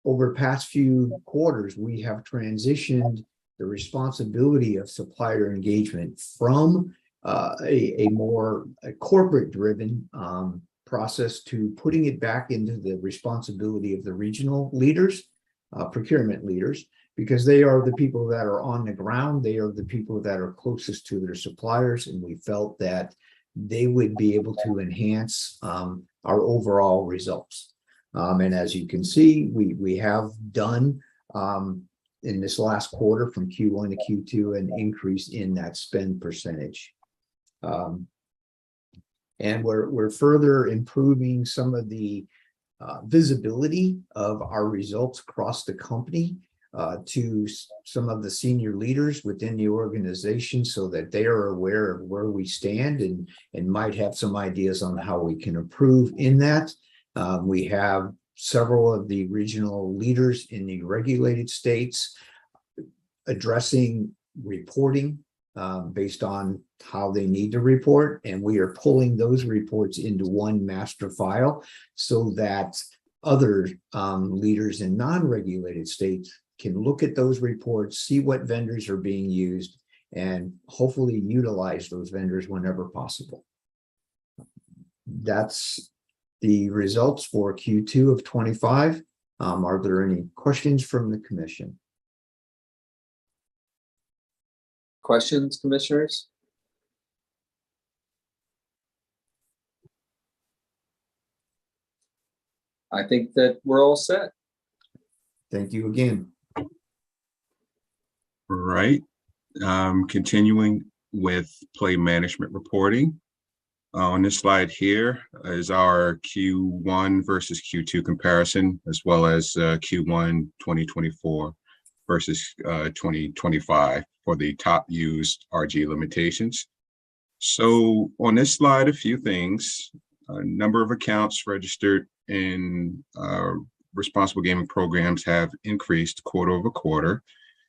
over the past few quarters, we have transitioned the responsibility of supplier engagement from a more corporate-driven process to putting it back into the responsibility of the regional leaders, procurement leaders, because they are the people that are on the ground. They are the people that are closest to their suppliers, and we felt that they would be able to enhance our overall results. And as you can see, we have done in this last quarter from Q1 to Q2 an increase in that spend percentage. And we're further improving some of the visibility of our results across the company to some of the senior leaders within the organization so that they are aware of where we stand and might have some ideas on how we can improve in that. We have several of the regional leaders in the regulated states addressing reporting based on how they need to report, and we are pulling those reports into one master file so that other leaders in non-regulated states can look at those reports, see what vendors are being used, and hopefully utilize those vendors whenever possible. That's the results for Q2 of 25. Are there any questions from the commission? Questions, commissioners? I think that we're all set. Thank you again. Right. Continuing with play management reporting. On this slide here is our Q1 versus Q2 comparison, as well as Q1 2024 versus 2025 for the top used RG limitations. So on this slide, a few things. A number of accounts registered in responsible gaming programs have increased quarter over quarter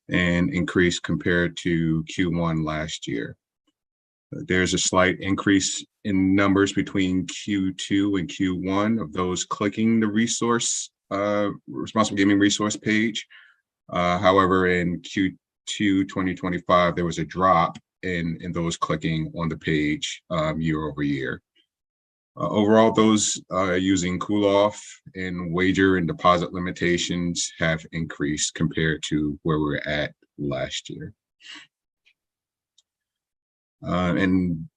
and increased compared to Q1 last year. There's a slight increase in numbers between Q2 and Q1 of those clicking the resource, responsible gaming resource page. However, in Q2 2025, there was a drop in those clicking on the page year over year. Overall, those using cool-off and wager and deposit limitations have increased compared to where we were at last year. And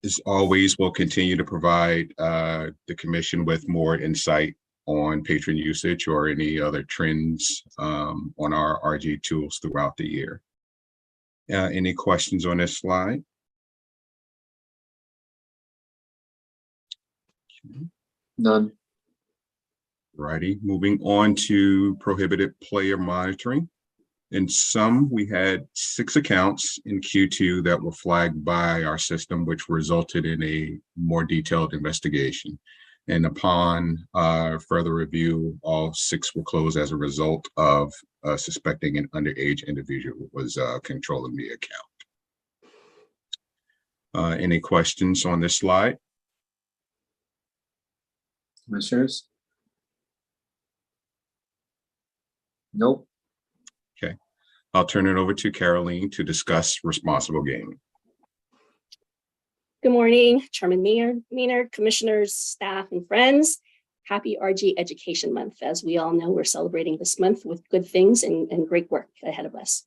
as always, we'll continue to provide the commission with more insight on patron usage or any other trends on our RG tools throughout the year. Any questions on this slide? None. Righty, moving on to prohibited player monitoring. In sum, we had 6 accounts in Q2 that were flagged by our system, which resulted in a more detailed investigation. And upon further review, all 6 were closed as a result of suspecting an underage individual was controlling the account. Any questions on this slide? Commissioners? Nope. Okay, I'll turn it over to Caroline to discuss responsible gaming. Good morning, Chairman Maynard, commissioners, staff, and friends. Happy RG Education Month. As we all know, we're celebrating this month with good things and great work ahead of us.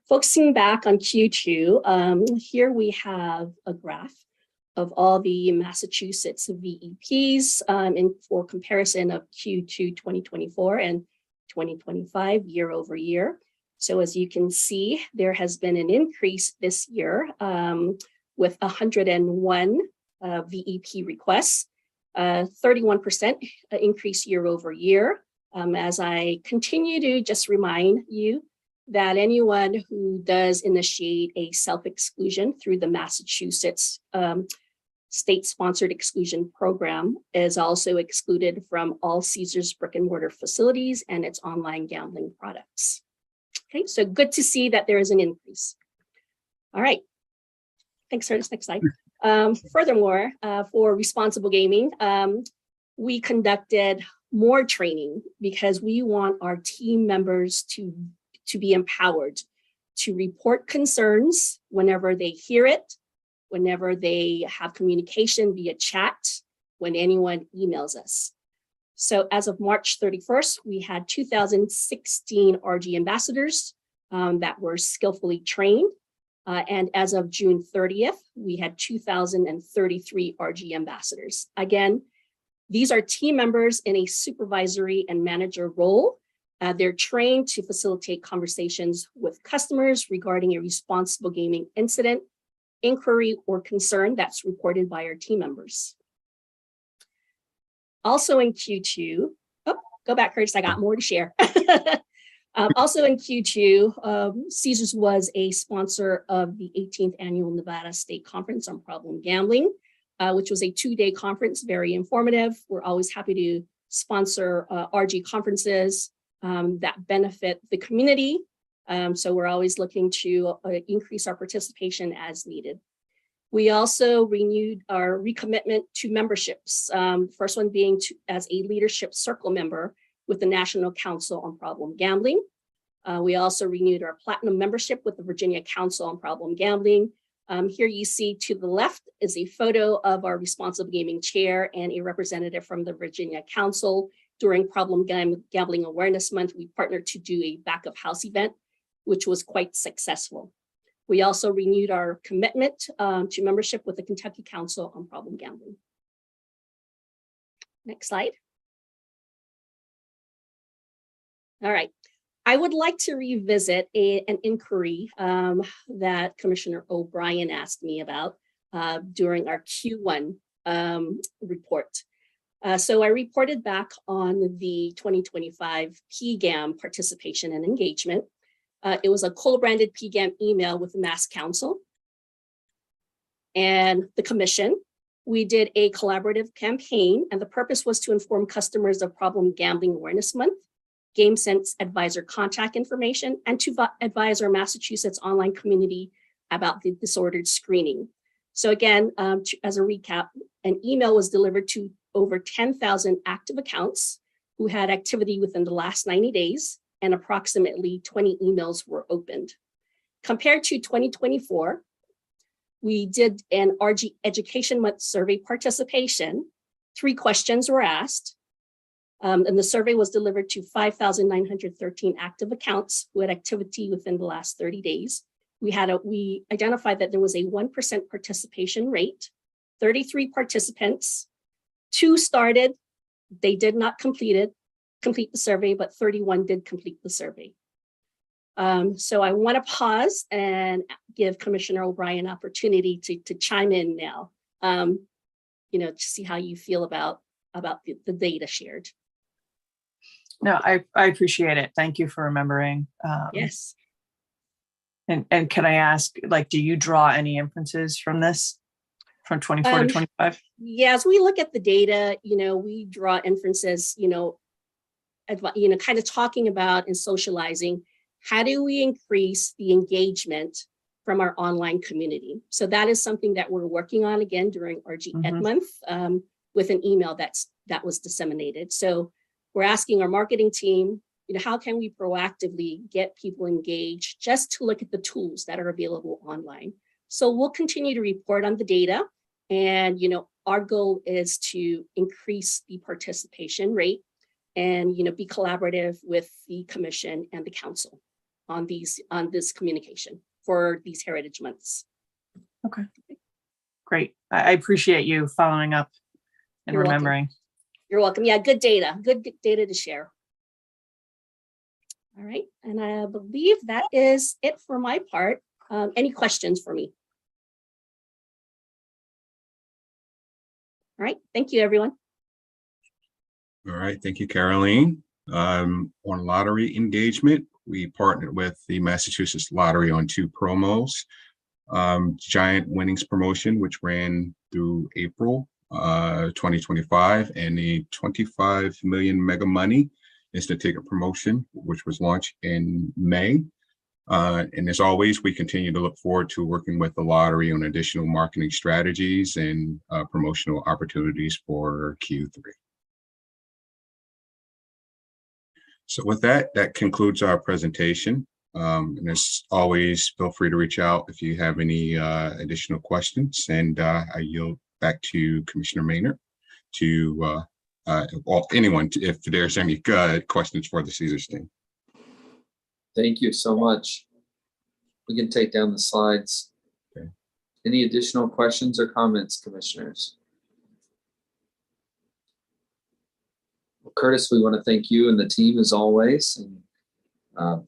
Focusing back on Q2, here we have a graph of all the Massachusetts VEPs for comparison of Q2 2024 and 2025 year over year. So as you can see, there has been an increase this year with 101 VEP requests, 31% increase year over year. As I continue to just remind you that anyone who does initiate a self-exclusion through the Massachusetts state-sponsored exclusion program is also excluded from all Caesars brick and mortar facilities and its online gambling products. Okay, so good to see that there is an increase. All right, thanks for this next slide. Furthermore, for responsible gaming, we conducted more training because we want our team members to be empowered to report concerns whenever they hear it, whenever they have communication via chat, when anyone emails us. So as of March 31st, we had 2,016 RG ambassadors that were skillfully trained. And as of June 30th, we had 2,033 RG ambassadors. Again, these are team members in a supervisory and manager role. They're trained to facilitate conversations with customers regarding a responsible gaming incident, inquiry, or concern that's reported by our team members. Also in Q2, go back, Curtis, I got more to share. Also in Q2, Caesars was a sponsor of the 18th Annual Nevada State Conference on Problem Gambling, which was a 2-day conference, very informative. We're always happy to sponsor RG conferences that benefit the community. So we're always looking to increase our participation as needed. We also renewed our recommitment to memberships. First one being as a leadership circle member with the National Council on Problem Gambling. We also renewed our platinum membership with the Virginia Council on Problem Gambling. Here you see to the left is a photo of our responsible gaming chair and a representative from the Virginia Council. During Problem Gambling Awareness Month, we partnered to do a back of house event, which was quite successful. We also renewed our commitment to membership with the Kentucky Council on Problem Gambling. Next slide. All right. I would like to revisit an inquiry that Commissioner O'Brien asked me about during our Q1 report. So I reported back on the 2025 PGAM participation and engagement. It was a co-branded PGAM email with the Mass Council and the Commission. We did a collaborative campaign, and the purpose was to inform customers of Problem Gambling Awareness Month, GameSense advisor contact information, and to advise our Massachusetts online community about the disordered screening. So again, as a recap, an email was delivered to over 10,000 active accounts who had activity within the last 90 days, and approximately 20 emails were opened. Compared to 2024, We did an RG Education Month survey participation. 3 questions were asked. And the survey was delivered to 5,913 active accounts who had activity within the last 30 days. We identified that there was a 1% participation rate, 33 participants, 2 started, they did not complete the survey, but 31 did complete the survey. So I want to pause and give Commissioner O'Brien an opportunity to chime in now, to see how you feel about the data shared. No, I appreciate it. Thank you for remembering. Yes. And can I ask, do you draw any inferences from this, from 24 to 25? Yeah, as we look at the data, we draw inferences, kind of talking about and socializing, how do we increase the engagement from our online community? So that is something that we're working on again during RG Ed Month with an email that was disseminated. So we're asking our marketing team, how can we proactively get people engaged just to look at the tools that are available online? So we'll continue to report on the data. And, our goal is to increase the participation rate and, be collaborative with the commission and the council on this communication for these Heritage Months. Okay, great. I appreciate you following up and You're remembering. Welcome. You're welcome. Yeah, good data to share. All right, and I believe that is it for my part. Any questions for me? All right, thank you, everyone. All right, thank you, Caroline. On lottery engagement, we partnered with the Massachusetts Lottery on 2 promos. Giant Winnings promotion, which ran through April 2025, and the 25 million Mega Money instant ticket promotion, which was launched in May. And as always, we continue to look forward to working with the lottery on additional marketing strategies and promotional opportunities for Q3. So with that concludes our presentation. And as always, feel free to reach out if you have any additional questions. And I yield back to Commissioner Maynard to anyone if there's any questions for the Caesars team. Thank you so much. We can take down the slides. Okay. Any additional questions or comments, commissioners? Well, Curtis, we want to thank you and the team as always. And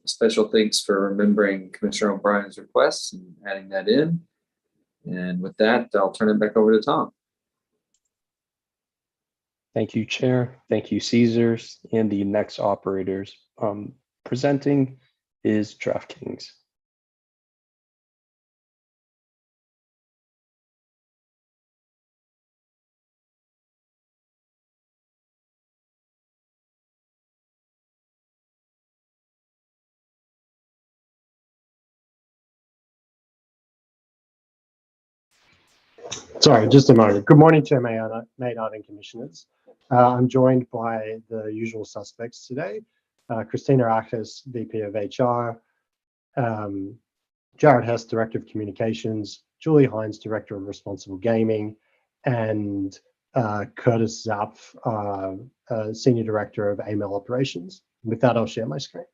special thanks for remembering Commissioner O'Brien's requests and adding that in. And with that, I'll turn it back over to Tom. Thank you, Chair. Thank you, Caesars. And the next operators presenting is DraftKings. Sorry, just a moment. Good morning, Chair Maynard and Commissioners. I'm joined by the usual suspects today. Christina Arcus, VP of HR, Jared Hess, Director of Communications, Julie Hines, Director of Responsible Gaming, and Curtis Zapf, Senior Director of AML Operations. With that, I'll share my screen.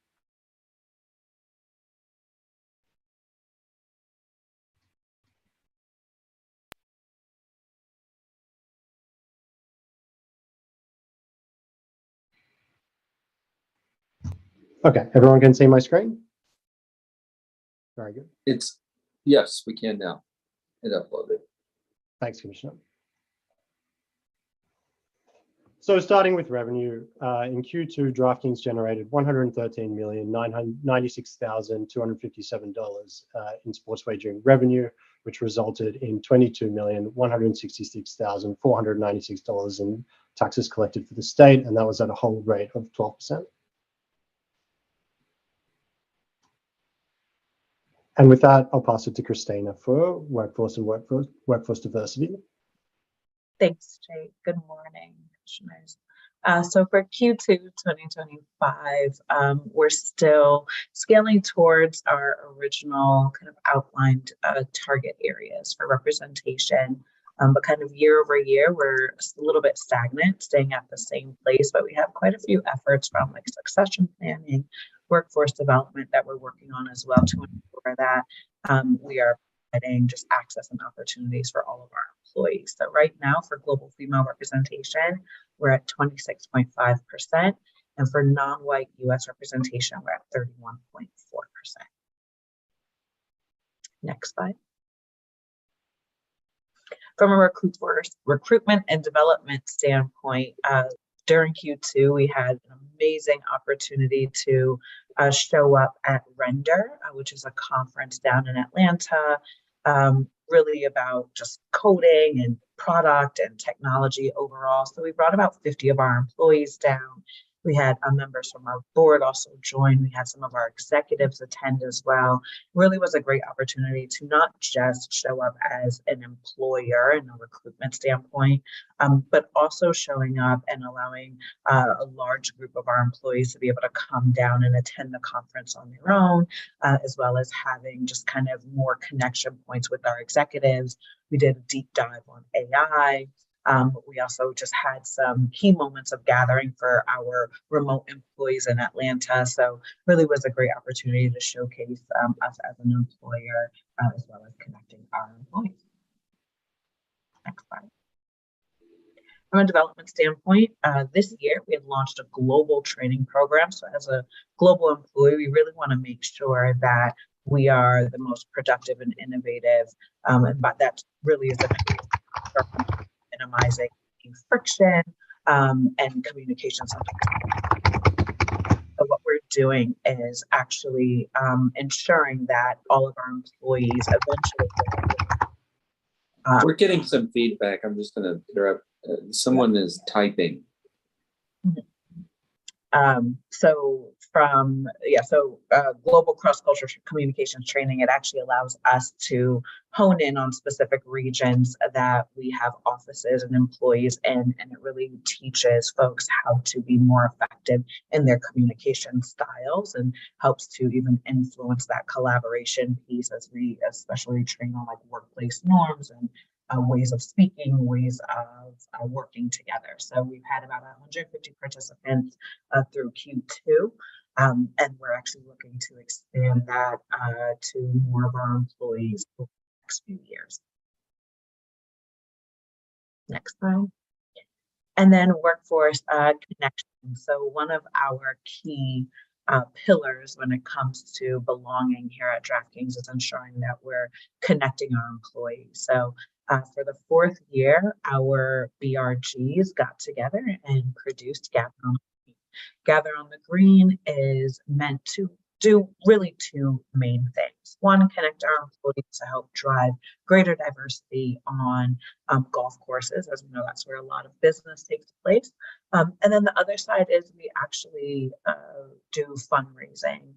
Okay, everyone can see my screen? Very good. Yes, we can now. It uploaded. Thanks, Commissioner. So starting with revenue, in Q2, DraftKings generated $113,996,257 in sports wagering revenue, which resulted in $22,166,496 in taxes collected for the state, and that was at a hold rate of 12%. And with that, I'll pass it to Christina for workforce and workforce diversity. Thanks, Jay. Good morning, commissioners. So for Q2 2025, we're still scaling towards our original kind of outlined target areas for representation. But kind of year over year, we're a little bit stagnant, staying at the same place, but we have quite a few efforts from like succession planning, workforce development that we're working on as well to ensure that we are providing just access and opportunities for all of our employees. So right now for global female representation, we're at 26.5%. And for non-white US representation, we're at 31.4%. Next slide. From a recruitment and development standpoint, during Q2, we had an amazing opportunity to show up at Render, which is a conference down in Atlanta, really about just coding and product and technology overall. So we brought about 50 of our employees down. We had members from our board also join. We had some of our executives attend as well. It really was a great opportunity to not just show up as an employer in a recruitment standpoint, but also showing up and allowing a large group of our employees to be able to come down and attend the conference on their own, as well as having just kind of more connection points with our executives. We did a deep dive on AI. We also just had some key moments of gathering for our remote employees in Atlanta. So really was a great opportunity to showcase us as an employer, as well as connecting our employees. Next slide. From a development standpoint, this year we had launched a global training program. So as a global employee, we really want to make sure that we are the most productive and innovative, but that really is a minimizing friction and communication sometimes. So what we're doing is actually ensuring that all of our employees eventually we're getting some feedback. I'm just going to interrupt. Someone is typing. Global cross-cultural communications training, it actually allows us to hone in on specific regions that we have offices and employees in, and it really teaches folks how to be more effective in their communication styles and helps to even influence that collaboration piece as we especially train on like workplace norms and ways of speaking, ways of working together. So we've had about 150 participants through Q2, and we're actually looking to expand that to more of our employees over the next few years. Next slide. And then workforce connection. So one of our key pillars when it comes to belonging here at DraftKings is ensuring that we're connecting our employees. So for the fourth year, our BRGs got together and produced Gather on the Green. Gather on the Green is meant to do really two main things. One, connect our employees to help drive greater diversity on golf courses. As we know, that's where a lot of business takes place. And then the other side is we actually do fundraising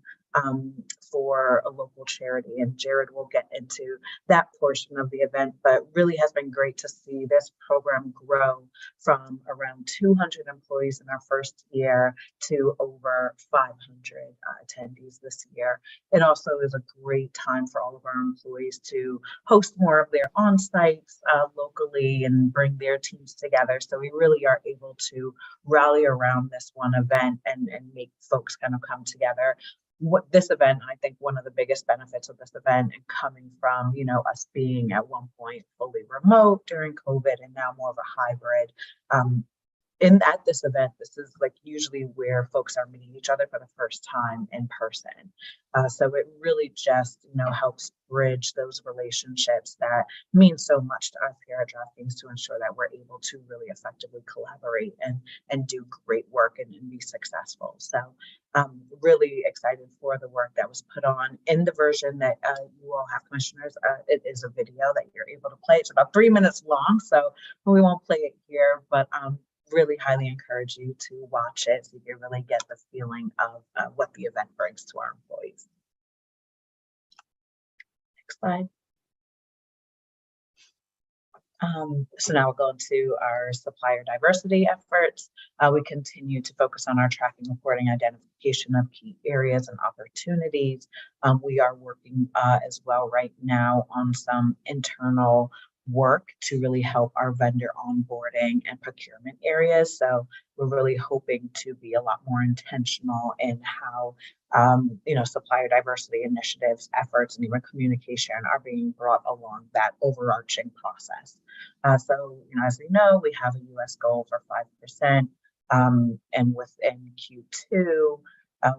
for a local charity, and Jared will get into that portion of the event, but really has been great to see this program grow from around 200 employees in our first year to over 500 attendees this year. It also is a great time for all of our employees to host more of their on-sites locally and bring their teams together. So we really are able to rally around this one event and make folks kind of come together. What this event, I think one of the biggest benefits of this event and coming from, us being at one point fully remote during COVID and now more of a hybrid, at this event, this is like usually where folks are meeting each other for the first time in person. So it really just, helps bridge those relationships that mean so much to us here at DraftKings to ensure that we're able to really effectively collaborate and do great work and be successful. So really excited for the work that was put on in the version that you all have, commissioners. It is a video that you're able to play. It's about 3 minutes long, so we won't play it here, but really highly encourage you to watch it so you can really get the feeling of what the event brings to our employees. Next slide. So now we'll go into our supplier diversity efforts. We continue to focus on our tracking, reporting, identification of key areas and opportunities. We are working as well right now on some internal work to really help our vendor onboarding and procurement areas. So we're really hoping to be a lot more intentional in how supplier diversity initiatives, efforts, and even communication are being brought along that overarching process. So, as we know, we have a U.S. goal for 5%, and within Q2,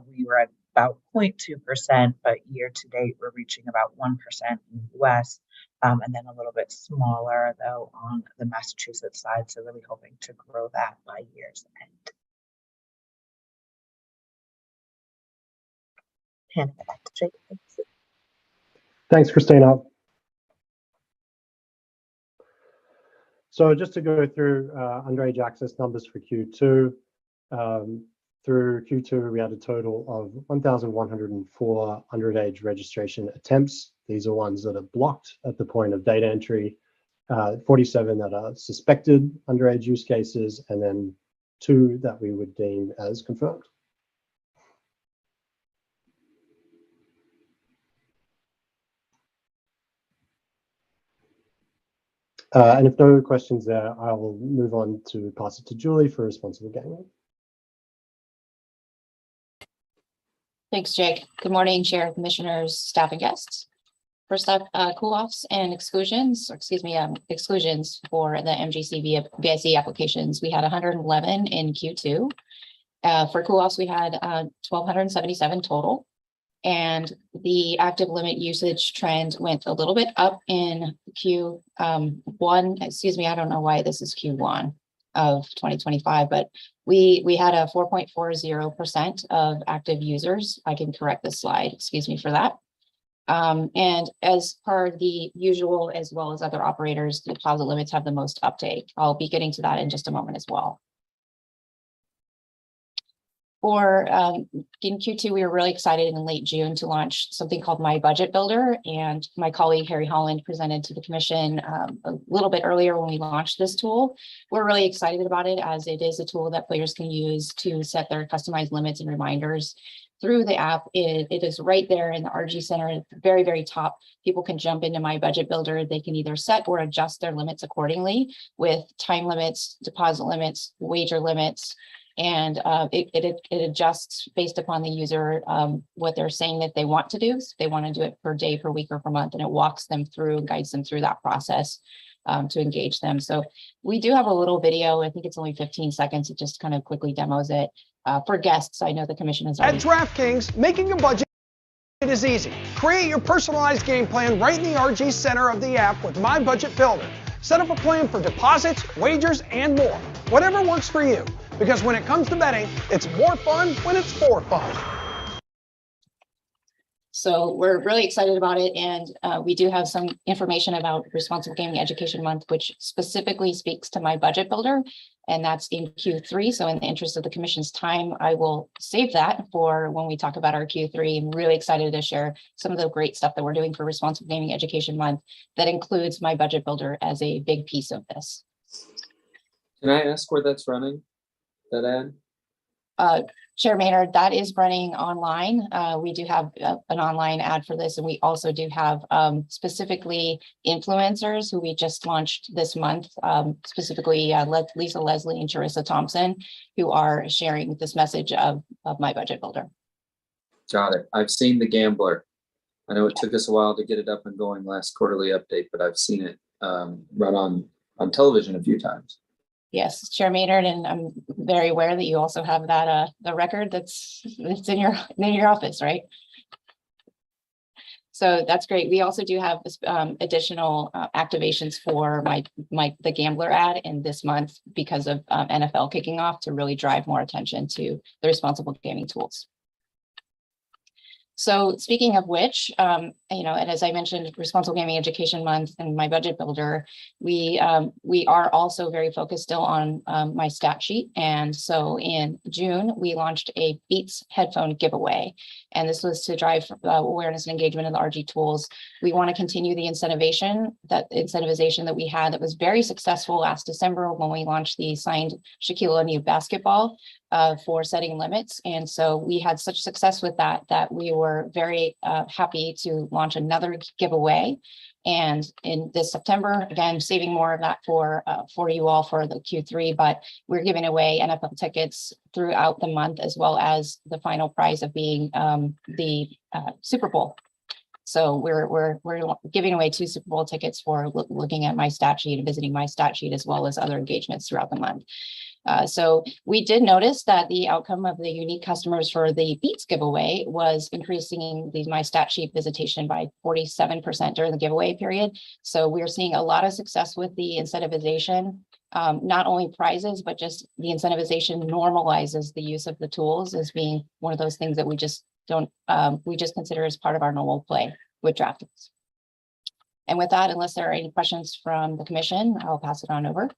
we were at about 0.2%, but year to date, we're reaching about 1% in the U.S., and then a little bit smaller, though, on the Massachusetts side. So really hoping to grow that by year's end. Hand it back to Jake. Thanks, Christina. So just to go through underage access numbers for Q2, through Q2, we had a total of 1,104 underage registration attempts. These are ones that are blocked at the point of data entry, 47 that are suspected underage use cases, and then 2 that we would deem as confirmed. And if no questions there, I will move on to pass it to Julie for responsible gaming. Thanks, Jake. Good morning, Chair, Commissioners, staff, and guests. First up, cool-offs and exclusions, exclusions for the MGC VIC applications. We had 111 in Q2. For cool-offs, we had 1,277 total. And the active limit usage trend went a little bit up in Q1. Excuse me, I don't know why this is Q1 of 2025, but we had a 4.40% of active users. I can correct this slide, excuse me for that. And as per the usual, as well as other operators, the deposit limits have the most uptake. I'll be getting to that in just a moment as well. For in Q2, we were really excited in late June to launch something called My Budget Builder, and my colleague Harry Holland presented to the commission a little bit earlier when we launched this tool. We're really excited about it as it is a tool that players can use to set their customized limits and reminders through the app. It is right there in the RG Center at the very, very top. People can jump into My Budget Builder. They can either set or adjust their limits accordingly with time limits, deposit limits, wager limits. And it adjusts based upon the user, what they're saying that they want to do. So if they want to do it per day, per week, or per month, and it walks them through, guides them through that process to engage them. So we do have a little video. I think it's only 15 seconds. It just kind of quickly demos it. For guests, I know the commission has already. At DraftKings, making a budget is easy. Create your personalized game plan right in the RG Center of the app with My Budget Builder. Set up a plan for deposits, wagers, and more. Whatever works for you. Because when it comes to betting, it's more fun when it's for fun. So we're really excited about it, and we do have some information about Responsible Gaming Education Month, which specifically speaks to My Budget Builder, and that's in Q3. So in the interest of the commission's time, I will save that for when we talk about our Q3. I'm really excited to share some of the great stuff that we're doing for Responsible Gaming Education Month that includes My Budget Builder as a big piece of this. Can I ask where that's running? That ad? Chair Maynard, that is running online. We do have an online ad for this, and we also do have specifically influencers who we just launched this month, specifically Lisa Leslie and Charissa Thompson, who are sharing this message of My Budget Builder. Got it. I've seen The Gambler. I know it took us a while to get it up and going last quarterly update, but I've seen it run on television a few times. Yes, Chair Maynard, and I'm very aware that you also have that the record that's in your office, right? So that's great. We also do have additional activations for the Gambler ad in this month because of NFL kicking off to really drive more attention to the responsible gaming tools. So speaking of which, and as I mentioned, Responsible Gaming Education Month and my budget builder, we are also very focused still on my stat sheet. And so in June, we launched a Beats headphone giveaway. And this was to drive awareness and engagement in the RG tools. We want to continue the incentivization that we had that was very successful last December when we launched the signed Shaquille O'Neal basketball for setting limits. And so we had such success with that we were very happy to launch another giveaway. And in this September, again, saving more of that for you all for the Q3, but we're giving away NFL tickets throughout the month, as well as the final prize of being the Super Bowl. So we're giving away 2 Super Bowl tickets for looking at my stat sheet and visiting my stat sheet, as well as other engagements throughout the month. So we did notice that the outcome of the unique customers for the Beats giveaway was increasing the My Stat Sheet visitation by 47% during the giveaway period. So we're seeing a lot of success with the incentivization, not only prizes, but just the incentivization normalizes the use of the tools as being one of those things that we just consider as part of our normal play with DraftKings. And with that, unless there are any questions from the commission, I'll pass it on over.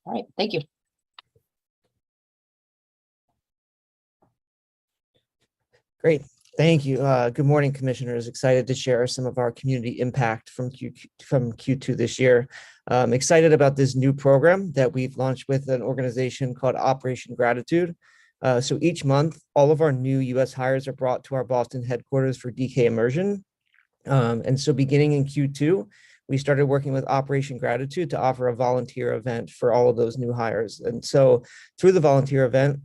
All right, thank you. Great, thank you. Good morning, commissioners. Excited to share some of our community impact from Q2 this year. Excited about this new program that we've launched with an organization called Operation Gratitude. So each month, all of our new U.S. hires are brought to our Boston headquarters for DK immersion. And so beginning in Q2, we started working with Operation Gratitude to offer a volunteer event for all of those new hires. And so through the volunteer event,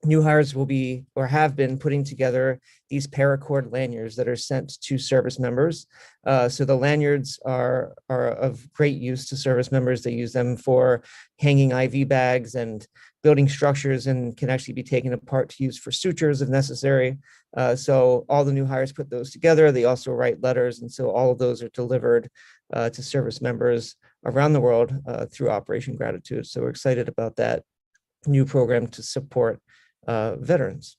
new hires will be or have been putting together these paracord lanyards that are sent to service members. So the lanyards are of great use to service members. They use them for hanging IV bags and building structures, and can actually be taken apart to use for sutures if necessary. So all the new hires put those together. They also write letters. And so all of those are delivered to service members around the world through Operation Gratitude. So we're excited about that new program to support veterans.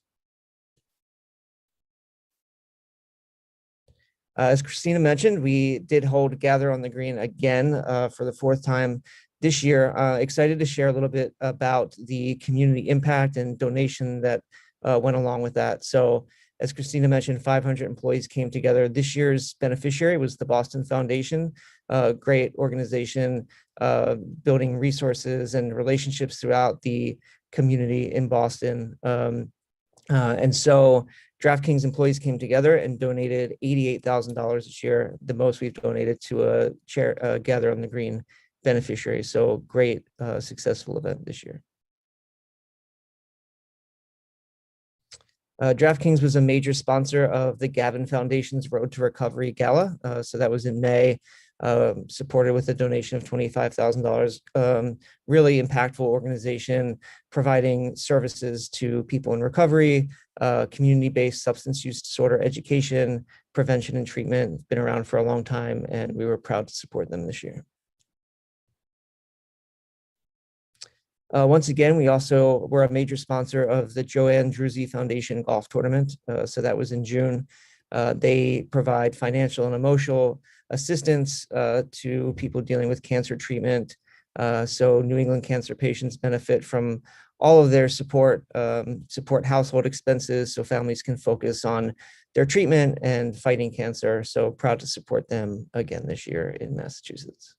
As Christina mentioned, we did hold Gather on the Green again for the 4th time this year. Excited to share a little bit about the community impact and donation that went along with that. So as Christina mentioned, 500 employees came together. This year's beneficiary was the Boston Foundation, a great organization building resources and relationships throughout the community in Boston. And so DraftKings employees came together and donated $88,000 this year, the most we've donated to a Gather on the Green beneficiary. So great, successful event this year. DraftKings was a major sponsor of the Gavin Foundation's Road to Recovery Gala. So that was in May, supported with a donation of $25,000. Really impactful organization, providing services to people in recovery, community-based substance use disorder education, prevention and treatment. It's been around for a long time, and we were proud to support them this year. Once again, we also were a major sponsor of the Joanne Druzzi Foundation Golf Tournament. So that was in June. They provide financial and emotional assistance to people dealing with cancer treatment. So New England cancer patients benefit from all of their support household expenses so families can focus on their treatment and fighting cancer. So proud to support them again this year in Massachusetts.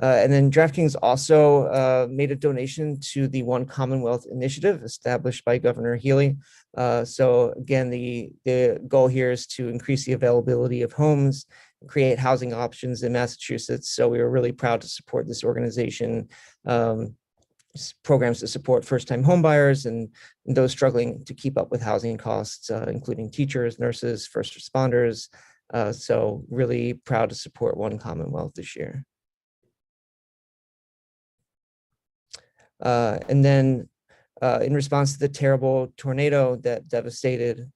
And then DraftKings also made a donation to the One Commonwealth initiative established by Governor Healy. So again, the goal here is to increase the availability of homes, create housing options in Massachusetts. So we were really proud to support this organization, programs to support first-time homebuyers and those struggling to keep up with housing costs, including teachers, nurses, first responders. So really proud to support One Commonwealth this year. And then in response to the terrible tornado that devastated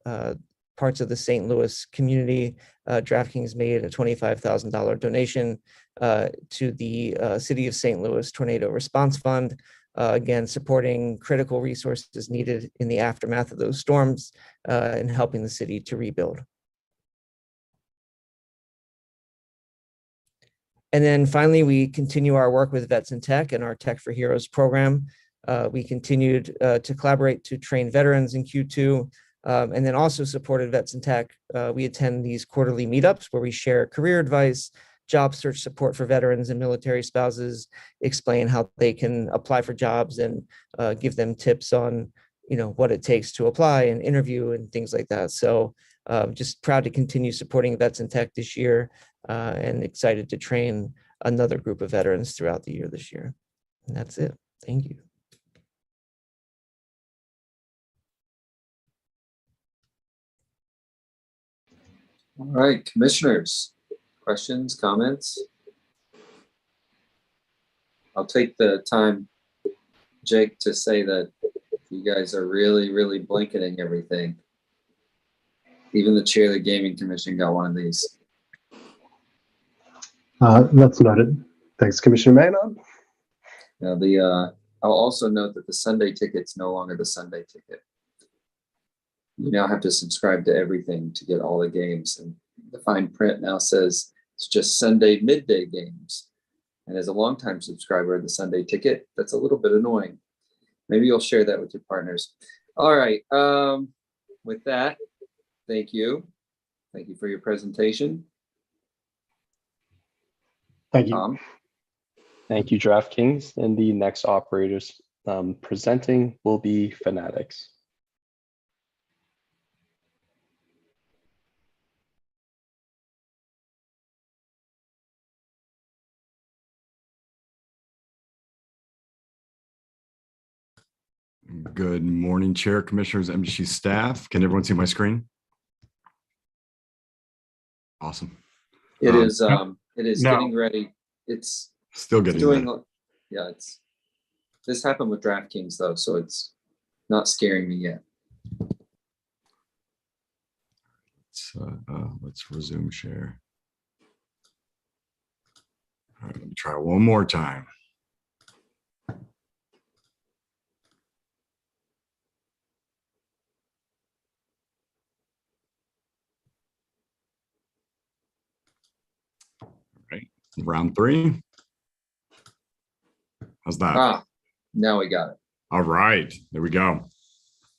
parts of the St. Louis community, DraftKings made a $25,000 donation to the City of St. Louis Tornado Response Fund. again, supporting critical resources needed in the aftermath of those storms and helping the city to rebuild. And then finally, we continue our work with Vets in Tech and our Tech for Heroes program. We continued to collaborate to train veterans in Q2, and then also supported Vets in Tech. We attend these quarterly meetups where we share career advice, job search support for veterans and military spouses, explain how they can apply for jobs, and give them tips on, what it takes to apply and interview and things like that. So just proud to continue supporting Vets in Tech this year, and excited to train another group of veterans throughout the year this year. And that's it. Thank you. All right, commissioners, questions, comments? I'll take the time, Jake, to say that you guys are really, really blanketing everything. Even the chair of the gaming commission got one of these. That's noted. Thanks, Commissioner Maynard. Now I'll also note that the Sunday ticket's no longer the Sunday ticket. You now have to subscribe to everything to get all the games, and the fine print now says it's just Sunday midday games. And as a longtime subscriber of the Sunday ticket, that's a little bit annoying. Maybe you'll share that with your partners. All right. With that, thank you. Thank you for your presentation. Thank you. Tom. Thank you, DraftKings. And the next operators presenting will be Fanatics. Good morning, Chair, Commissioners, MGC staff. Can everyone see my screen? Awesome. It is no. getting ready. It's still getting doing there. Yeah, this happened with DraftKings though, so it's not scaring me yet. Let's resume share. All right, let me try one more time. Round 3. How's that? Now we got it. All right, there we go.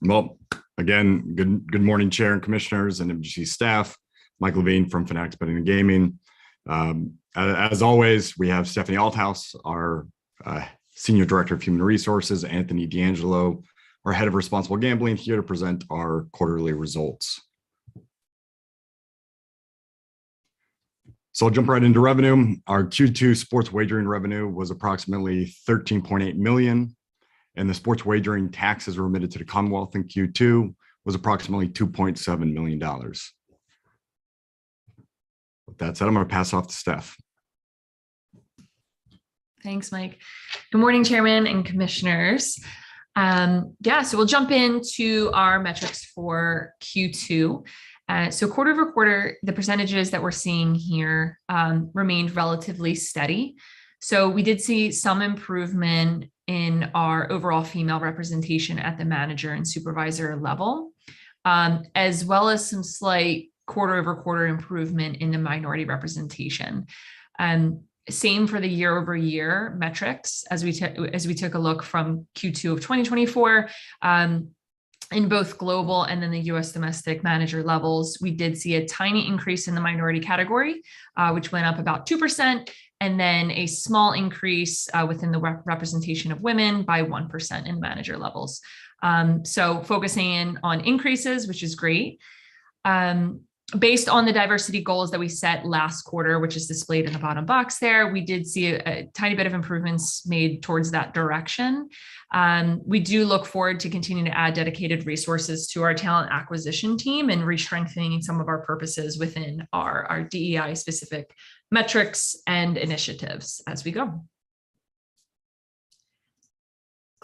Well, again, good morning, Chair and Commissioners and MGC staff. Mike Levine from Fanatics Betting and Gaming. As always, we have Stephanie Althouse, our Senior Director of Human Resources, Anthony D'Angelo, our Head of Responsible Gambling, here to present our quarterly results. So I'll jump right into revenue. Our Q2 sports wagering revenue was approximately $13.8 million, and the sports wagering taxes remitted to the Commonwealth in Q2 was approximately $2.7 million. With that said, I'm going to pass off to Steph. Thanks, Mike. Good morning, Chairman and Commissioners. So we'll jump into our metrics for Q2. So quarter over quarter, the percentages that we're seeing here remained relatively steady. So we did see some improvement in our overall female representation at the manager and supervisor level, as well as some slight quarter over quarter improvement in the minority representation. Same for the year over year metrics as we took a look from Q2 of 2024. In both global and then the US domestic manager levels, we did see a tiny increase in the minority category, which went up about 2%, and then a small increase within the representation of women by 1% in manager levels. So focusing in on increases, which is great. Based on the diversity goals that we set last quarter, which is displayed in the bottom box there, we did see a tiny bit of improvements made towards that direction. We do look forward to continuing to add dedicated resources to our talent acquisition team and re-strengthening some of our purposes within our DEI specific metrics and initiatives as we go.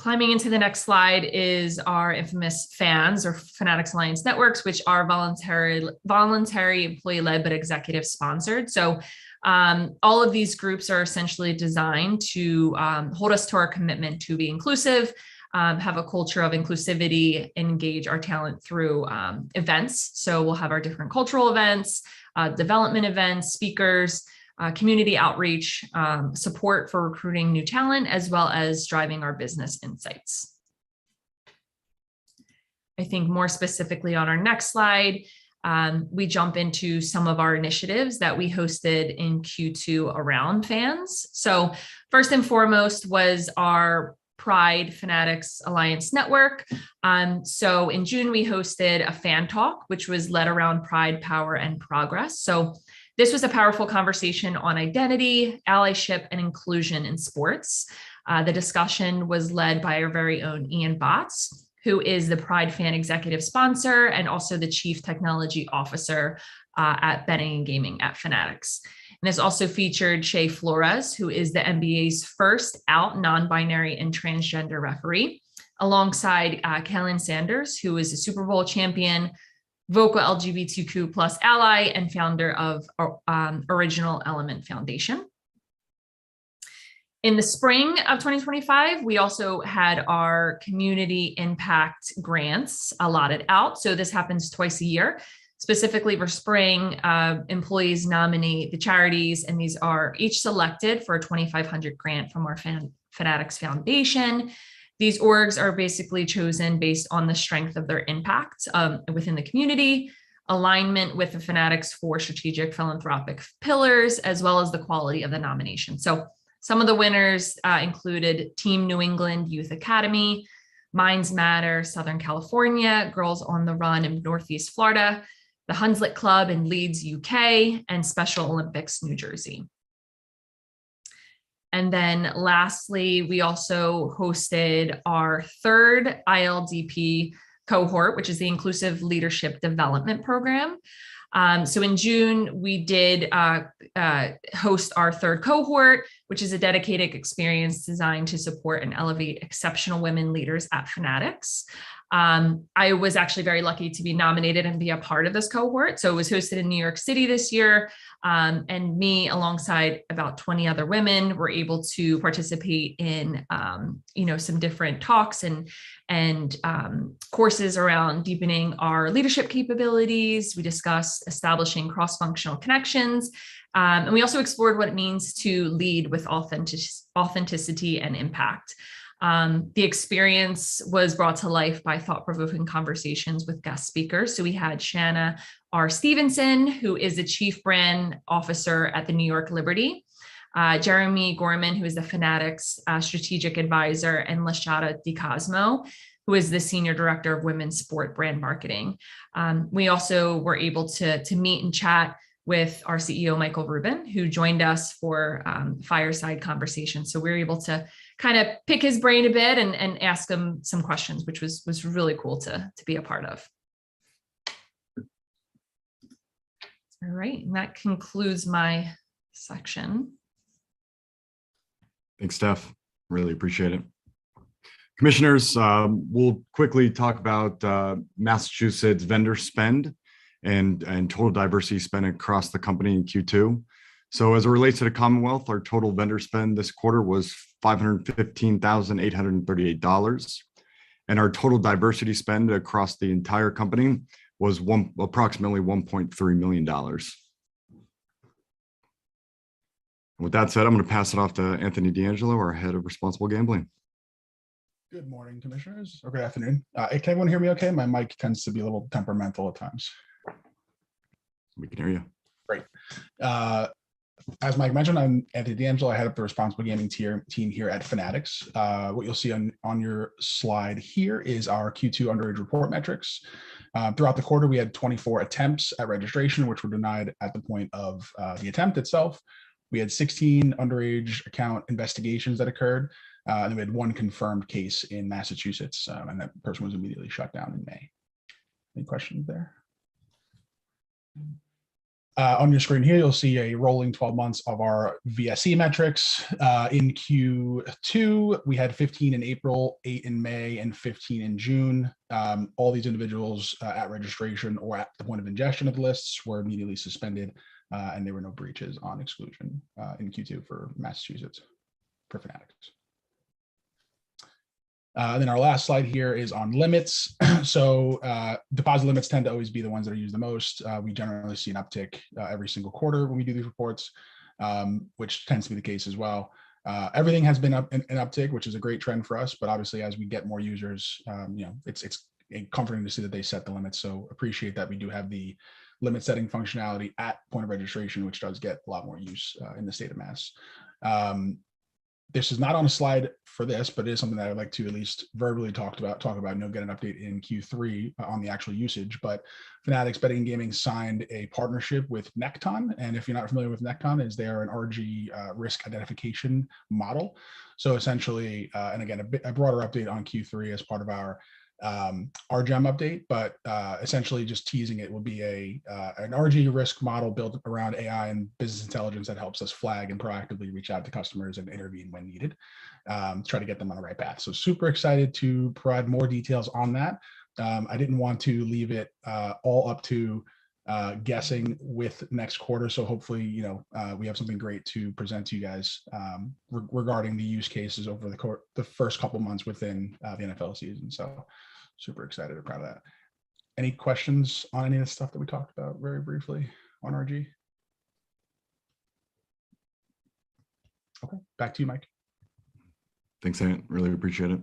Climbing into the next slide is our infamous FANs, or Fanatics Alliance Networks, which are voluntary employee-led but executive sponsored. So all of these groups are essentially designed to hold us to our commitment to be inclusive, have a culture of inclusivity, engage our talent through events. So we'll have our different cultural events, development events, speakers, community outreach, support for recruiting new talent, as well as driving our business insights. I think more specifically on our next slide, we jump into some of our initiatives that we hosted in Q2 around fans. So first and foremost was our Pride Fanatics Alliance Network. So in June, we hosted a fan talk, which was led around pride, power, and progress. So this was a powerful conversation on identity, allyship, and inclusion in sports. The discussion was led by our very own Ian Botts, who is the Pride Fan Executive Sponsor and also the Chief Technology Officer at Betting and Gaming at Fanatics. And this also featured Shea Flores, who is the NBA's first out non-binary and transgender referee, alongside Kellen Sanders, who is a Super Bowl champion, vocal LGBTQ plus ally, and founder of Original Element Foundation. In the spring of 2025, we also had our community impact grants allotted out. So this happens twice a year. Specifically for spring, employees nominate the charities, and these are each selected for a $2,500 grant from our Fanatics Foundation. These orgs are basically chosen based on the strength of their impact within the community, alignment with the Fanatics 4 strategic philanthropic pillars, as well as the quality of the nomination. So some of the winners included Team New England Youth Academy, Minds Matter Southern California, Girls on the Run in Northeast Florida, the Hunslet Club in Leeds, UK, and Special Olympics New Jersey. And then lastly, we also hosted our third ILDP cohort, which is the Inclusive Leadership Development Program. So in June, we did host our third cohort, which is a dedicated experience designed to support and elevate exceptional women leaders at Fanatics. I was actually very lucky to be nominated and be a part of this cohort. So it was hosted in New York City this year. And me, alongside about 20 other women, were able to participate in, some different talks and courses around deepening our leadership capabilities. We discussed establishing cross-functional connections. And we also explored what it means to lead with authenticity and impact. The experience was brought to life by thought-provoking conversations with guest speakers. So we had Shanna R. Stevenson, who is the Chief Brand Officer at the New York Liberty, Jeremy Gorman, who is the Fanatics Strategic Advisor, and Lashada DiCosmo, who is the Senior Director of Women's Sport Brand Marketing. We also were able to meet and chat with our CEO, Michael Rubin, who joined us for fireside conversation. So we were able to kind of pick his brain a bit and ask him some questions, which was really cool to be a part of. All right, and that concludes my section. Thanks, Steph. Really appreciate it. Commissioners, we'll quickly talk about Massachusetts vendor spend and total diversity spend across the company in Q2. So as it relates to the Commonwealth, our total vendor spend this quarter was $515,838. And our total diversity spend across the entire company was approximately $1.3 million. And with that said, I'm going to pass it off to Anthony D'Angelo, our head of responsible gambling. Good morning, commissioners, or good afternoon. Can everyone hear me okay? My mic tends to be a little temperamental at times. We can hear you. Great. As Mike mentioned, I'm Anthony D'Angelo. I head up the responsible gaming team here at Fanatics. What you'll see on your slide here is our Q2 underage report metrics. Throughout the quarter, we had 24 attempts at registration, which were denied at the point of the attempt itself. We had 16 underage account investigations that occurred, and we had one confirmed case in Massachusetts, and that person was immediately shut down in May. Any questions there? On your screen here, you'll see a rolling 12 months of our VSE metrics. In Q2, we had 15 in April, 8 in May, and 15 in June. All these individuals at registration or at the point of ingestion of the lists were immediately suspended, and there were no breaches on exclusion in Q2 for Massachusetts for Fanatics. Then our last slide here is on limits. So deposit limits tend to always be the ones that are used the most. We generally see an uptick every single quarter when we do these reports, which tends to be the case as well. Everything has been an uptick, which is a great trend for us. But obviously, as we get more users, it's comforting to see that they set the limits. So appreciate that we do have the limit setting functionality at point of registration, which does get a lot more use in the state of Mass. This is not on a slide for this, but it is something that I'd like to at least verbally talk about, and get an update in Q3 on the actual usage. But Fanatics Betting and Gaming signed a partnership with Necton. And if you're not familiar with Necton, is they're an RG risk identification model. So essentially, and again, a broader update on Q3 as part of our RGEM update, but essentially just teasing it will be an RG risk model built around AI and business intelligence that helps us flag and proactively reach out to customers and intervene when needed, try to get them on the right path. So super excited to provide more details on that. I didn't want to leave it all up to guessing with next quarter. So hopefully, we have something great to present to you guys regarding the use cases over the first couple months within the NFL season. So super excited and proud of that. Any questions on any of the stuff that we talked about very briefly on RG? Okay, back to you, Mike. Thanks, Ant. Really appreciate it.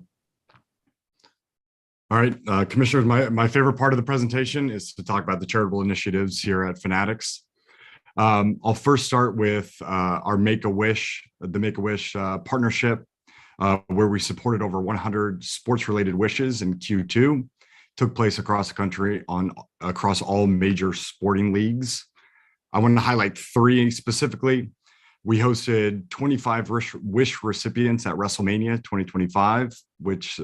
All right, commissioners, my favorite part of the presentation is to talk about the charitable initiatives here at Fanatics. I'll first start with our Make-A-Wish, the Make-A-Wish partnership, where we supported over 100 sports-related wishes in Q2. Took place across the country across all major sporting leagues. I want to highlight 3 specifically. We hosted 25 wish recipients at WrestleMania 2025, which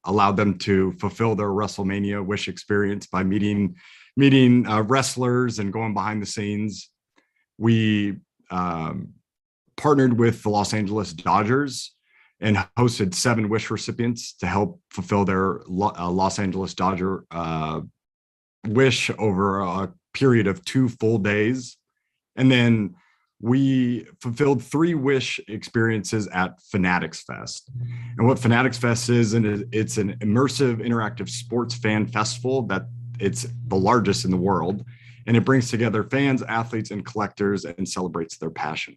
allowed them to fulfill their WrestleMania wish experience by meeting wrestlers and going behind the scenes. We partnered with the Los Angeles Dodgers and hosted 7 wish recipients to help fulfill their Los Angeles Dodger wish over a period of 2 full days. And then we fulfilled 3 wish experiences at Fanatics Fest. And what Fanatics Fest is, and it's an immersive interactive sports fan festival that it's the largest in the world. And it brings together fans, athletes, and collectors and celebrates their passion.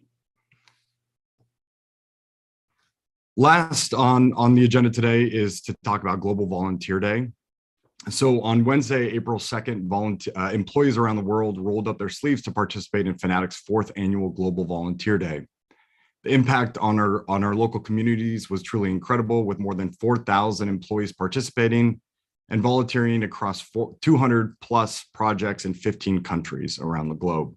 Last on the agenda today is to talk about Global Volunteer Day. So on Wednesday, April 2nd, employees around the world rolled up their sleeves to participate in Fanatics' 4th annual Global Volunteer Day. The impact on our local communities was truly incredible, with more than 4,000 employees participating and volunteering across 200 plus projects in 15 countries around the globe.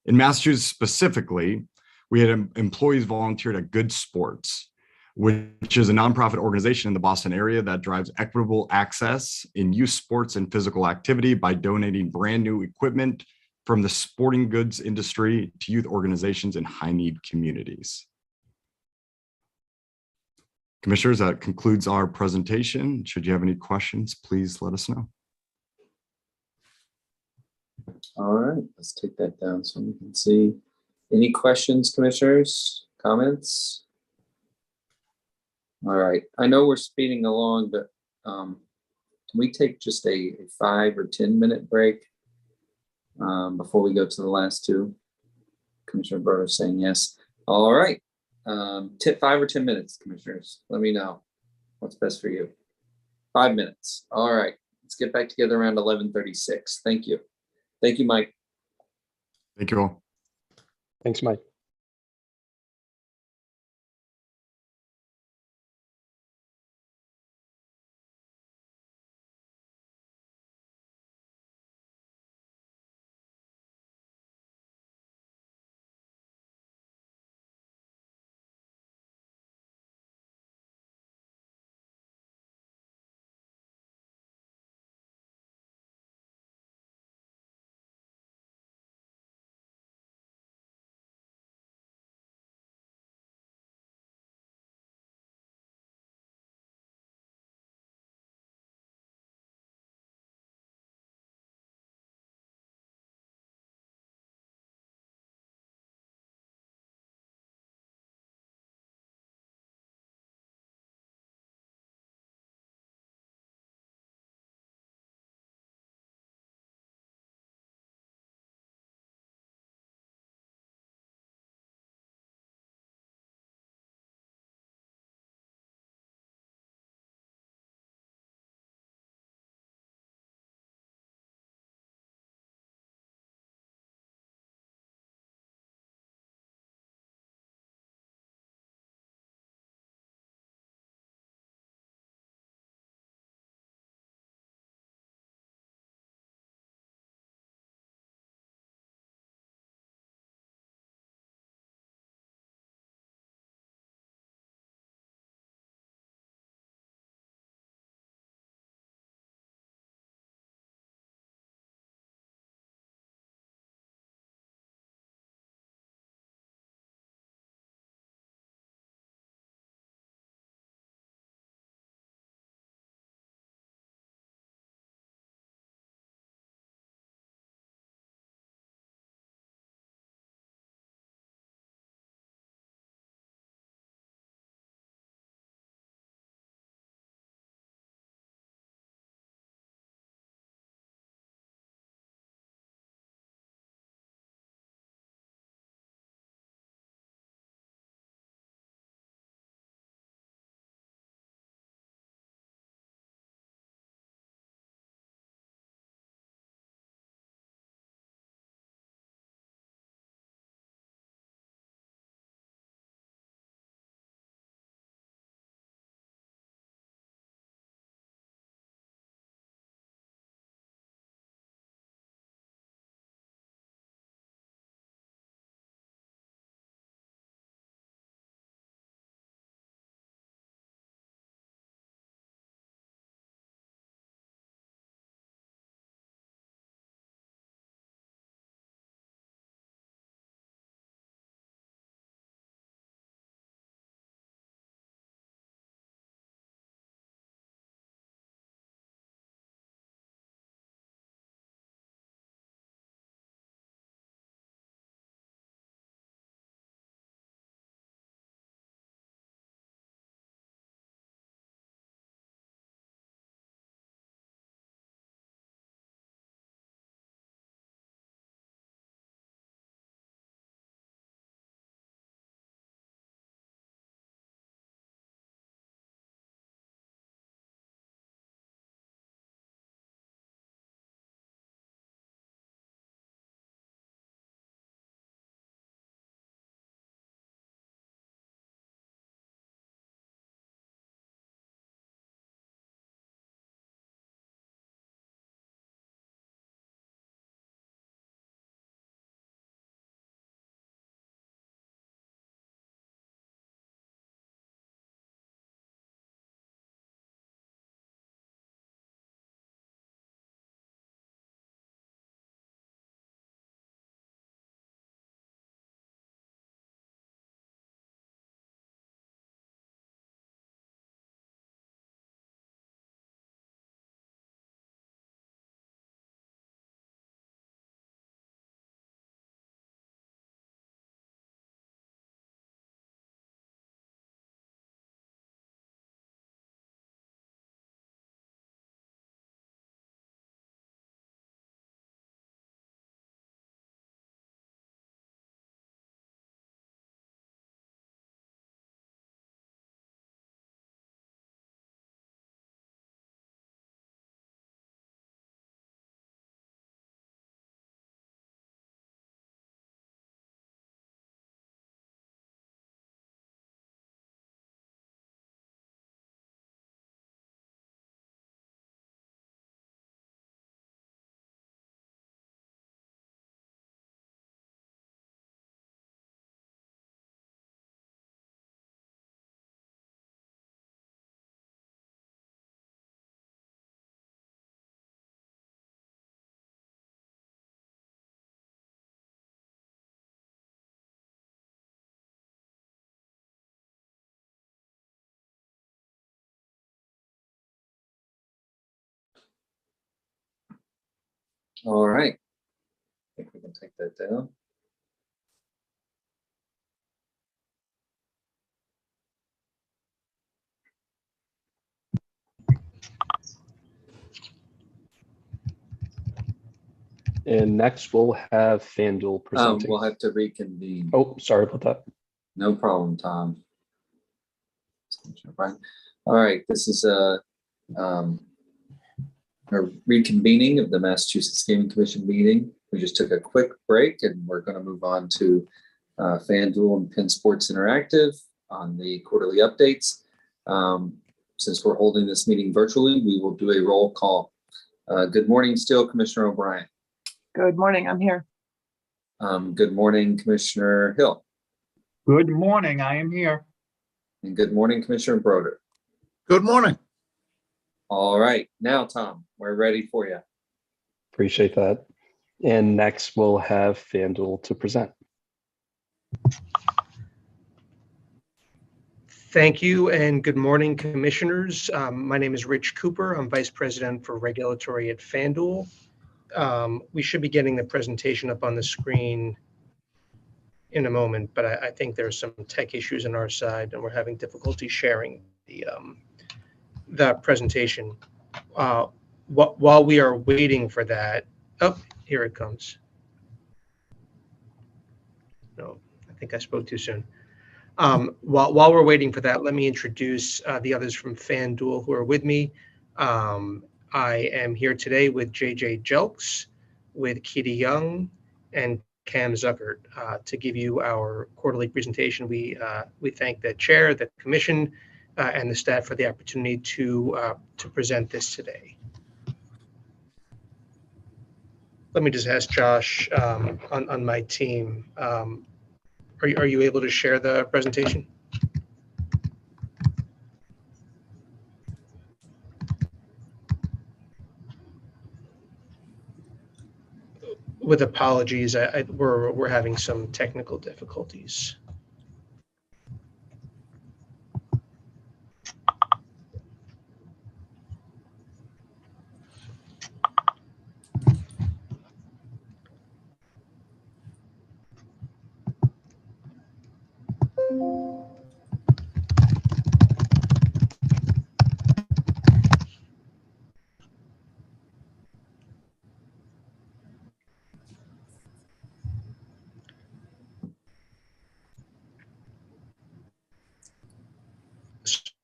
In Massachusetts specifically, we had employees volunteered at Good Sports, which is a nonprofit organization in the Boston area that drives equitable access in youth sports and physical activity by donating brand new equipment from the sporting goods industry to youth organizations in high-need communities. Commissioners, that concludes our presentation. Should you have any questions, please let us know. All right, let's take that down so we can see. Any questions, commissioners, comments? All right, I know we're speeding along, but can we take just a 5 or 10 minute break before we go to the last 2? Commissioner Berto saying yes. All right, 5 or 10 minutes, commissioners. Let me know what's best for you. 5 minutes. All right, let's get back together around 11:36. Thank you. Thank you, Mike. Thank you all. Thanks, Mike. All right. I think we can take that down. And next we'll have FanDuel presenting. We'll have to reconvene. Oh, sorry about that. No problem, Tom. All right, this is a reconvening of the Massachusetts Gaming Commission meeting. We just took a quick break and we're going to move on to FanDuel and Penn Sports Interactive on the quarterly updates. Since we're holding this meeting virtually, we will do a roll call. Good morning still, Commissioner O'Brien. Good morning, I'm here. Good morning, Commissioner Hill. Good morning, I am here. And good morning, Commissioner Broder. Good morning. All right, now, Tom, we're ready for you. Appreciate that. And next we'll have FanDuel to present. Thank you and good morning, commissioners. My name is Rich Cooper. I'm Vice President for Regulatory at FanDuel. We should be getting the presentation up on the screen in a moment, but I think there's some tech issues on our side and we're having difficulty sharing the presentation. While we are waiting for that, oh, here it comes. No, I think I spoke too soon. While we're waiting for that, let me introduce the others from FanDuel who are with me. I am here today with JJ Jelks, with Kitty Young, and Cam Zuckert to give you our quarterly presentation. We thank the chair, the commission, and the staff for the opportunity to present this today. Let me just ask Josh on my team. Are you able to share the presentation? With apologies, we're having some technical difficulties.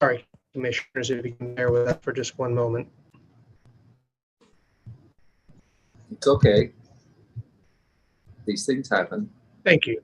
Sorry, commissioners, if you can bear with that for just one moment. It's okay. These things happen. Thank you.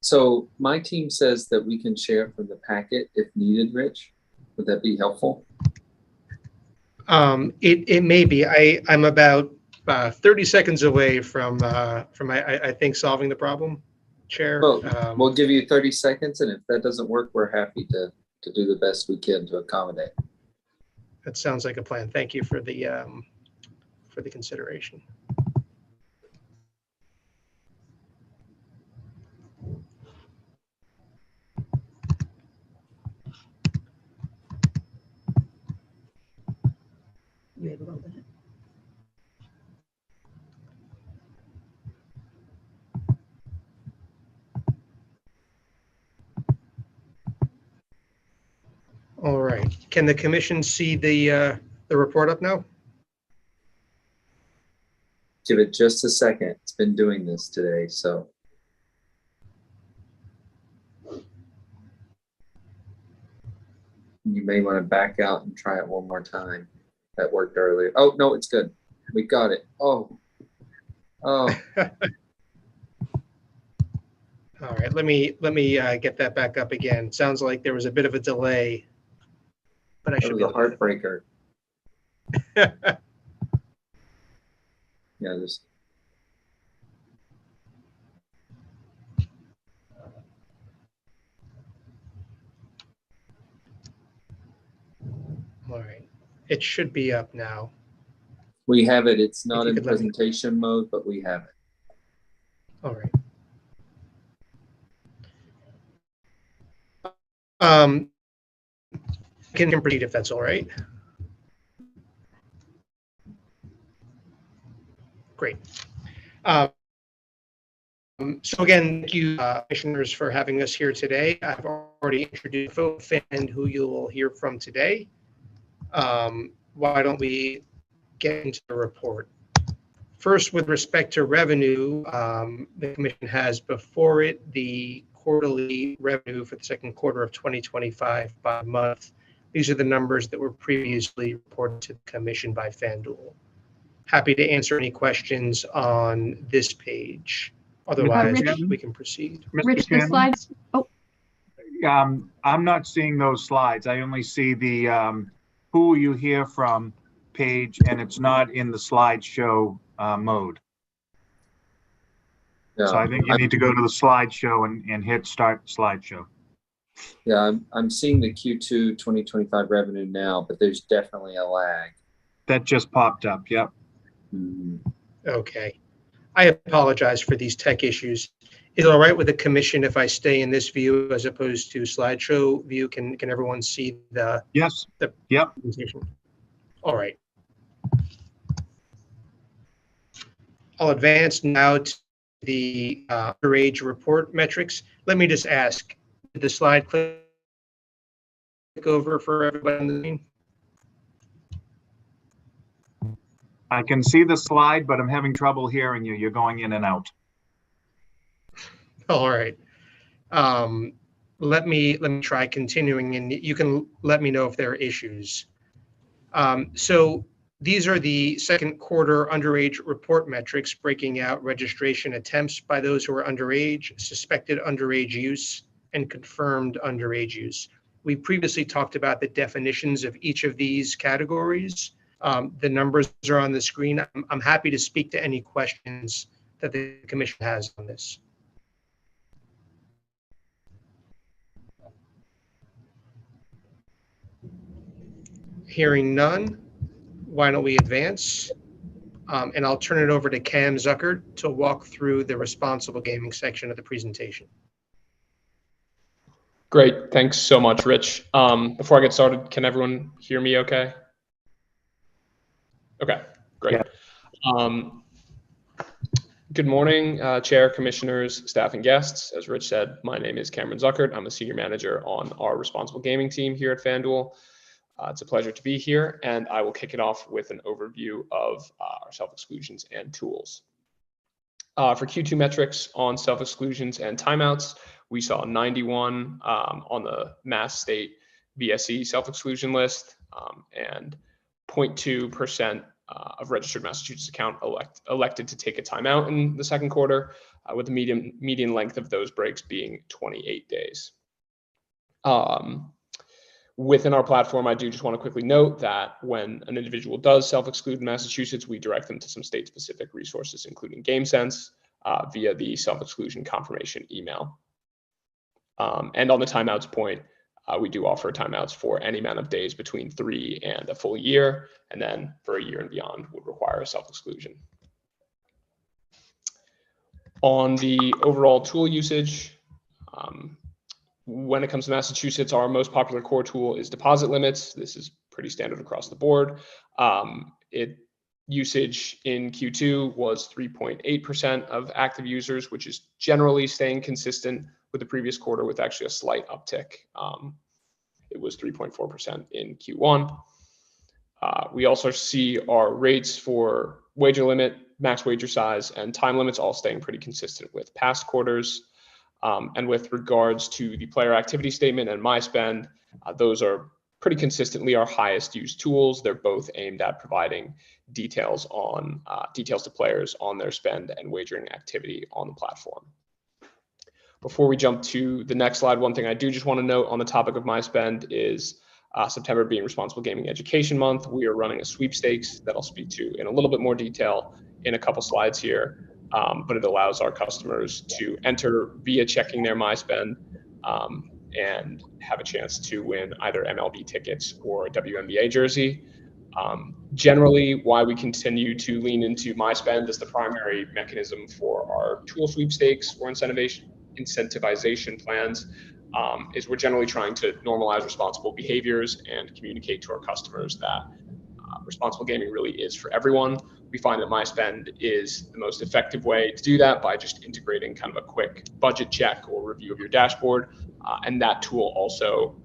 So my team says that we can share from the packet if needed, Rich. Would that be helpful? It may be. I'm about 30 seconds away from I think solving the problem, Chair. Well, we'll give you 30 seconds, and if that doesn't work, we're happy to do the best we can to accommodate. That sounds like a plan. Thank you for the consideration. You able to open it? All right. Can the commission see the report up now? Give it just a second. It's been doing this today, so. You may want to back out and try it one more time. that worked earlier. Oh, no, it's good. We got it. Oh. All right, let me get that back up again. Sounds like there was a bit of a delay, but I That should was be a able to heartbreaker. Yeah, just. All right, it should be up now. We have it. It's not you in could let me- presentation mode, but we have it. All right. Can proceed if that's all right. Great. So again, thank you, commissioners, for having us here today. I've already introduced Fan, who you will hear from today. Why don't we get into the report? First, with respect to revenue, the commission has before it the quarterly revenue for the second quarter of 2025 by month. These are the numbers that were previously reported to the commission by FanDuel. Happy to answer any questions on this page. Otherwise, we can proceed. Rich, the slides. Oh. I'm not seeing those slides. I only see the who will you hear from page, and it's not in the slideshow mode. Yeah, So I think you need to go to the slideshow and hit start slideshow. Yeah, I'm seeing the Q2 2025 revenue now, but there's definitely a lag. That just popped up. Yep. Okay. I apologize for these tech issues. Is it all right with the commission if I stay in this view as opposed to slideshow view? Can everyone see the? Yes. Yep. All right. I'll advance now to the underage report metrics. Let me just ask, did the slide click over for everybody in the meeting? I can see the slide, but I'm having trouble hearing you. You're going in and out. All right. Let me try continuing, and you can let me know if there are issues. So these are the second quarter underage report metrics, breaking out registration attempts by those who are underage, suspected underage use, and confirmed underage use. We previously talked about the definitions of each of these categories. The numbers are on the screen. I'm happy to speak to any questions that the commission has on this. Hearing none, why don't we advance? And I'll turn it over to Cam Zuckert to walk through the responsible gaming section of the presentation. Great. Thanks so much, Rich. Before I get started, can everyone hear me okay? Okay, great. Yeah. Good morning, Chair, Commissioners, staff, and guests. As Rich said, my name is Cameron Zuckert. I'm a Senior Manager on our Responsible Gaming team here at FanDuel. It's a pleasure to be here, and I will kick it off with an overview of our self-exclusions and tools. For Q2 metrics on self-exclusions and timeouts, we saw 91 on the Mass State BSE self-exclusion list, and 0.2% of registered Massachusetts account elected to take a timeout in the second quarter, with the median length of those breaks being 28 days. Within our platform, I do just want to quickly note that when an individual does self-exclude in Massachusetts, we direct them to some state-specific resources, including GameSense, via the self-exclusion confirmation email. And on the timeouts point, we do offer timeouts for any amount of days between 3 and a full year, and then for a year and beyond would require a self-exclusion. On the overall tool usage, when it comes to Massachusetts, our most popular core tool is deposit limits. This is pretty standard across the board. Usage in Q2 was 3.8% of active users, which is generally staying consistent with the previous quarter, with actually a slight uptick. It was 3.4% in Q1. We also see our rates for wager limit, max wager size, and time limits all staying pretty consistent with past quarters. And with regards to the player activity statement and my spend, those are pretty consistently our highest used tools. They're both aimed at providing details to players on their spend and wagering activity on the platform. Before we jump to the next slide, one thing I do just want to note on the topic of my spend is September being Responsible Gaming Education Month. We are running a sweepstakes that I'll speak to in a little bit more detail in a couple slides here, but it allows our customers to enter via checking their my spend and have a chance to win either MLB tickets or a WNBA jersey. Generally, why we continue to lean into my spend as the primary mechanism for our tool sweepstakes or incentivization plans is we're generally trying to normalize responsible behaviors and communicate to our customers that responsible gaming really is for everyone. We find that my spend is the most effective way to do that by just integrating kind of a quick budget check or review of your dashboard. And that tool also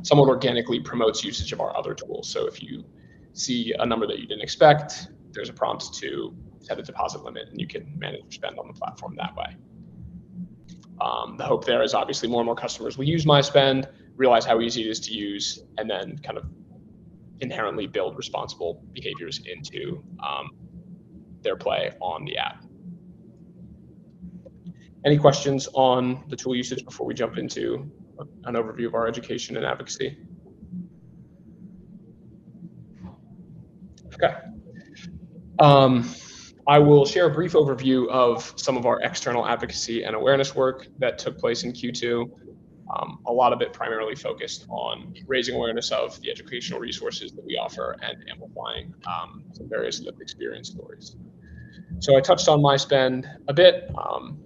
somewhat organically promotes usage of our other tools. So if you see a number that you didn't expect, there's a prompt to set a deposit limit and you can manage your spend on the platform that way. The hope there is obviously more and more customers will use my spend, realize how easy it is to use, and then kind of inherently build responsible behaviors into their play on the app. Any questions on the tool usage before we jump into an overview of our education and advocacy? Okay. I will share a brief overview of some of our external advocacy and awareness work that took place in Q2. A lot of it primarily focused on raising awareness of the educational resources that we offer and amplifying some various lived experience stories. So I touched on my spend a bit.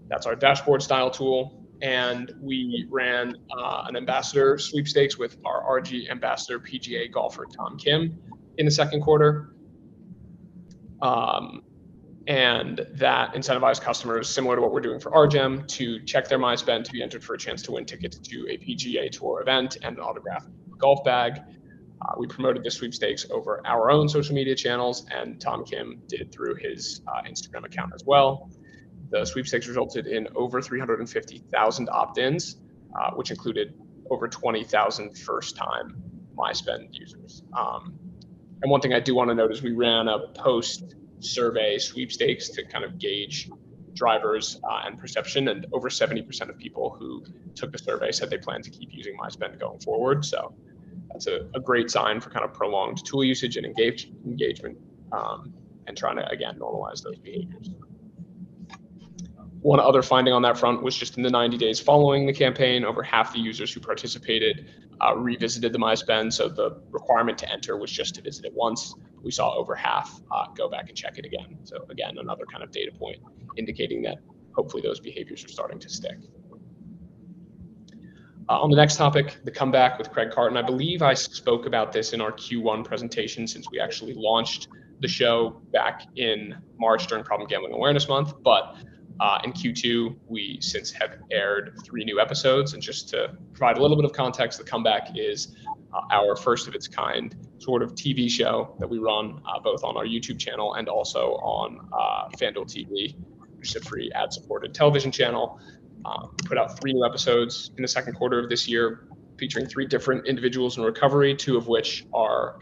That's our dashboard style tool. And we ran an ambassador sweepstakes with our RG ambassador PGA golfer Tom Kim in the second quarter. And that incentivized customers, similar to what we're doing for RGEM, to check their my spend to be entered for a chance to win tickets to a PGA Tour event and an autographed golf bag. We promoted the sweepstakes over our own social media channels, and Tom Kim did through his Instagram account as well. The sweepstakes resulted in over 350,000 opt-ins, which included over 20,000 first-time my spend users. And one thing I do want to note is we ran a post-survey sweepstakes to kind of gauge drivers and perception, and over 70% of people who took the survey said they plan to keep using my spend going forward. So that's a great sign for kind of prolonged tool usage and engagement and trying to, again, normalize those behaviors. One other finding on that front was just in the 90 days following the campaign, over half the users who participated revisited the my spend. So the requirement to enter was just to visit it once. We saw over half go back and check it again. So again, another kind of data point indicating that hopefully those behaviors are starting to stick. On the next topic, the comeback with Craig Carton. I believe I spoke about this in our Q1 presentation since we actually launched the show back in March during Problem Gambling Awareness Month. But in Q2, we since have aired 3 new episodes. And just to provide a little bit of context, the comeback is our first of its kind sort of TV show that we run both on our YouTube channel and also on FanDuel TV, which is a free ad-supported television channel. We put out 3 new episodes in the second quarter of this year, featuring 3 different individuals in recovery, 2 of which are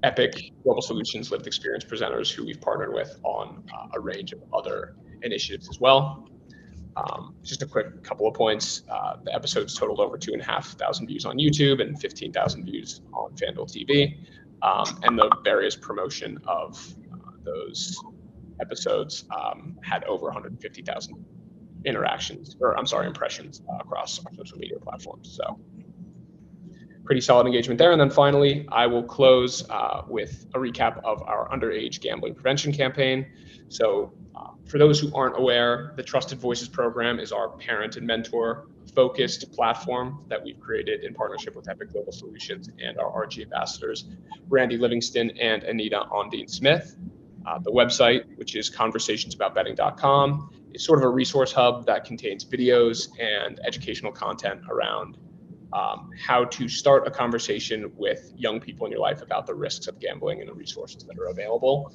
Epic Global Solutions lived experience presenters who we've partnered with on a range of other initiatives as well. Just a quick couple of points. The episodes totaled over 2,500 views on YouTube and 15,000 views on FanDuel TV. And the various promotion of those episodes had over 150,000 impressions across our social media platforms. So pretty solid engagement there. And then finally, I will close with a recap of our underage gambling prevention campaign. So for those who aren't aware, the Trusted Voices program is our parent and mentor focused platform that we've created in partnership with Epic Global Solutions and our RG ambassadors, Randy Livingston and Anita Ondine Smith. The website, which is conversationsaboutbetting.com, is sort of a resource hub that contains videos and educational content around how to start a conversation with young people in your life about the risks of gambling and the resources that are available.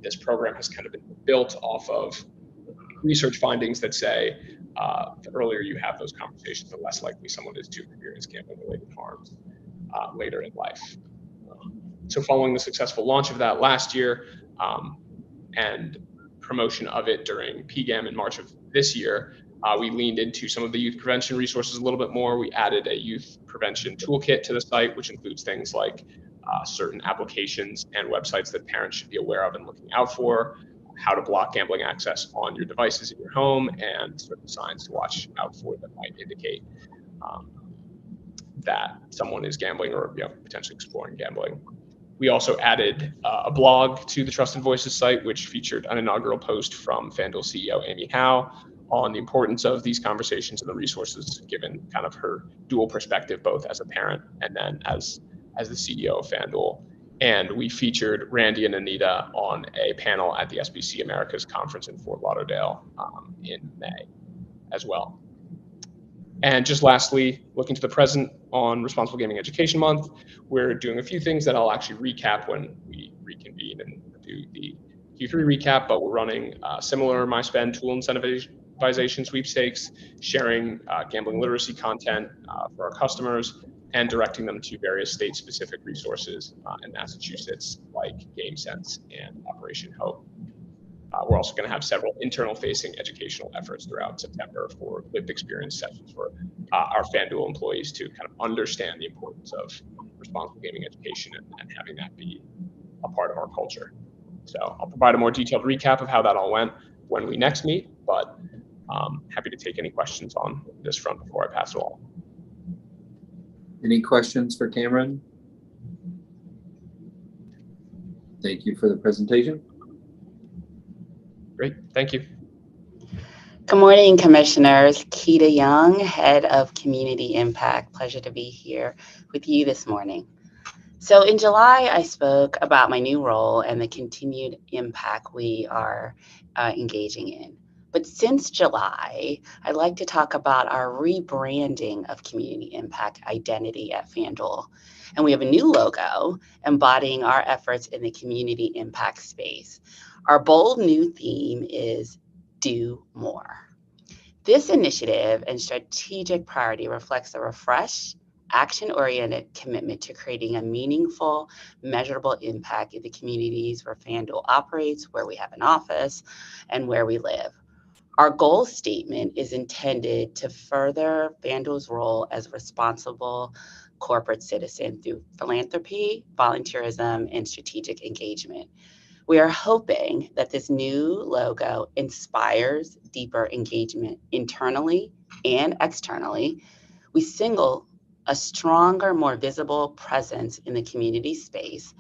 This program has kind of been built off of research findings that say the earlier you have those conversations, the less likely someone is to experience gambling-related harms later in life. So following the successful launch of that last year and promotion of it during PGAM in March of this year, we leaned into some of the youth prevention resources a little bit more. We added a youth prevention toolkit to the site, which includes things like certain applications and websites that parents should be aware of and looking out for, how to block gambling access on your devices in your home, and certain signs to watch out for that might indicate that someone is gambling or potentially exploring gambling. We also added a blog to the Trusted Voices site, which featured an inaugural post from FanDuel CEO Amy Howe on the importance of these conversations and the resources, given kind of her dual perspective, both as a parent and then as the CEO of FanDuel. And we featured Randy and Anita on a panel at the SBC Americas conference in Fort Lauderdale in May as well. And just lastly, looking to the present on Responsible Gaming Education Month, we're doing a few things that I'll actually recap when we reconvene and do the Q3 recap, but we're running similar My Spend tool incentivization sweepstakes, sharing gambling literacy content for our customers, and directing them to various state-specific resources in Massachusetts, like GameSense and Operation Hope. We're also going to have several internal-facing educational efforts throughout September for lived experience sessions for our FanDuel employees to kind of understand the importance of responsible gaming education and having that be a part of our culture. So I'll provide a more detailed recap of how that all went when we next meet, but happy to take any questions on this front before I pass it along. Any questions for Cameron? Thank you for the presentation. Great, thank you. Good morning, Commissioners. Keita Young, Head of Community Impact. Pleasure to be here with you this morning. So in July, I spoke about my new role and the continued impact we are engaging in. But since July, I'd like to talk about our rebranding of community impact identity at FanDuel. And we have a new logo embodying our efforts in the community impact space. Our bold new theme is Do More. This initiative and strategic priority reflects a refreshed, action-oriented commitment to creating a meaningful, measurable impact in the communities where FanDuel operates, where we have an office, and where we live. Our goal statement is intended to further FanDuel's role as a responsible corporate citizen through philanthropy, volunteerism, and strategic engagement. We are hoping that this new logo inspires deeper engagement internally and externally. We signal a stronger, more visible presence in the community space,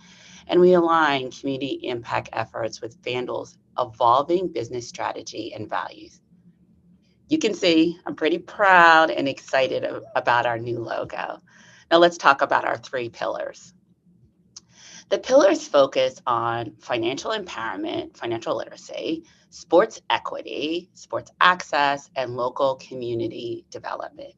and we align community impact efforts with FanDuel's evolving business strategy and values. You can see I'm pretty proud and excited about our new logo. Now let's talk about our 3 pillars. The pillars focus on financial empowerment, financial literacy, sports equity, sports access, and local community development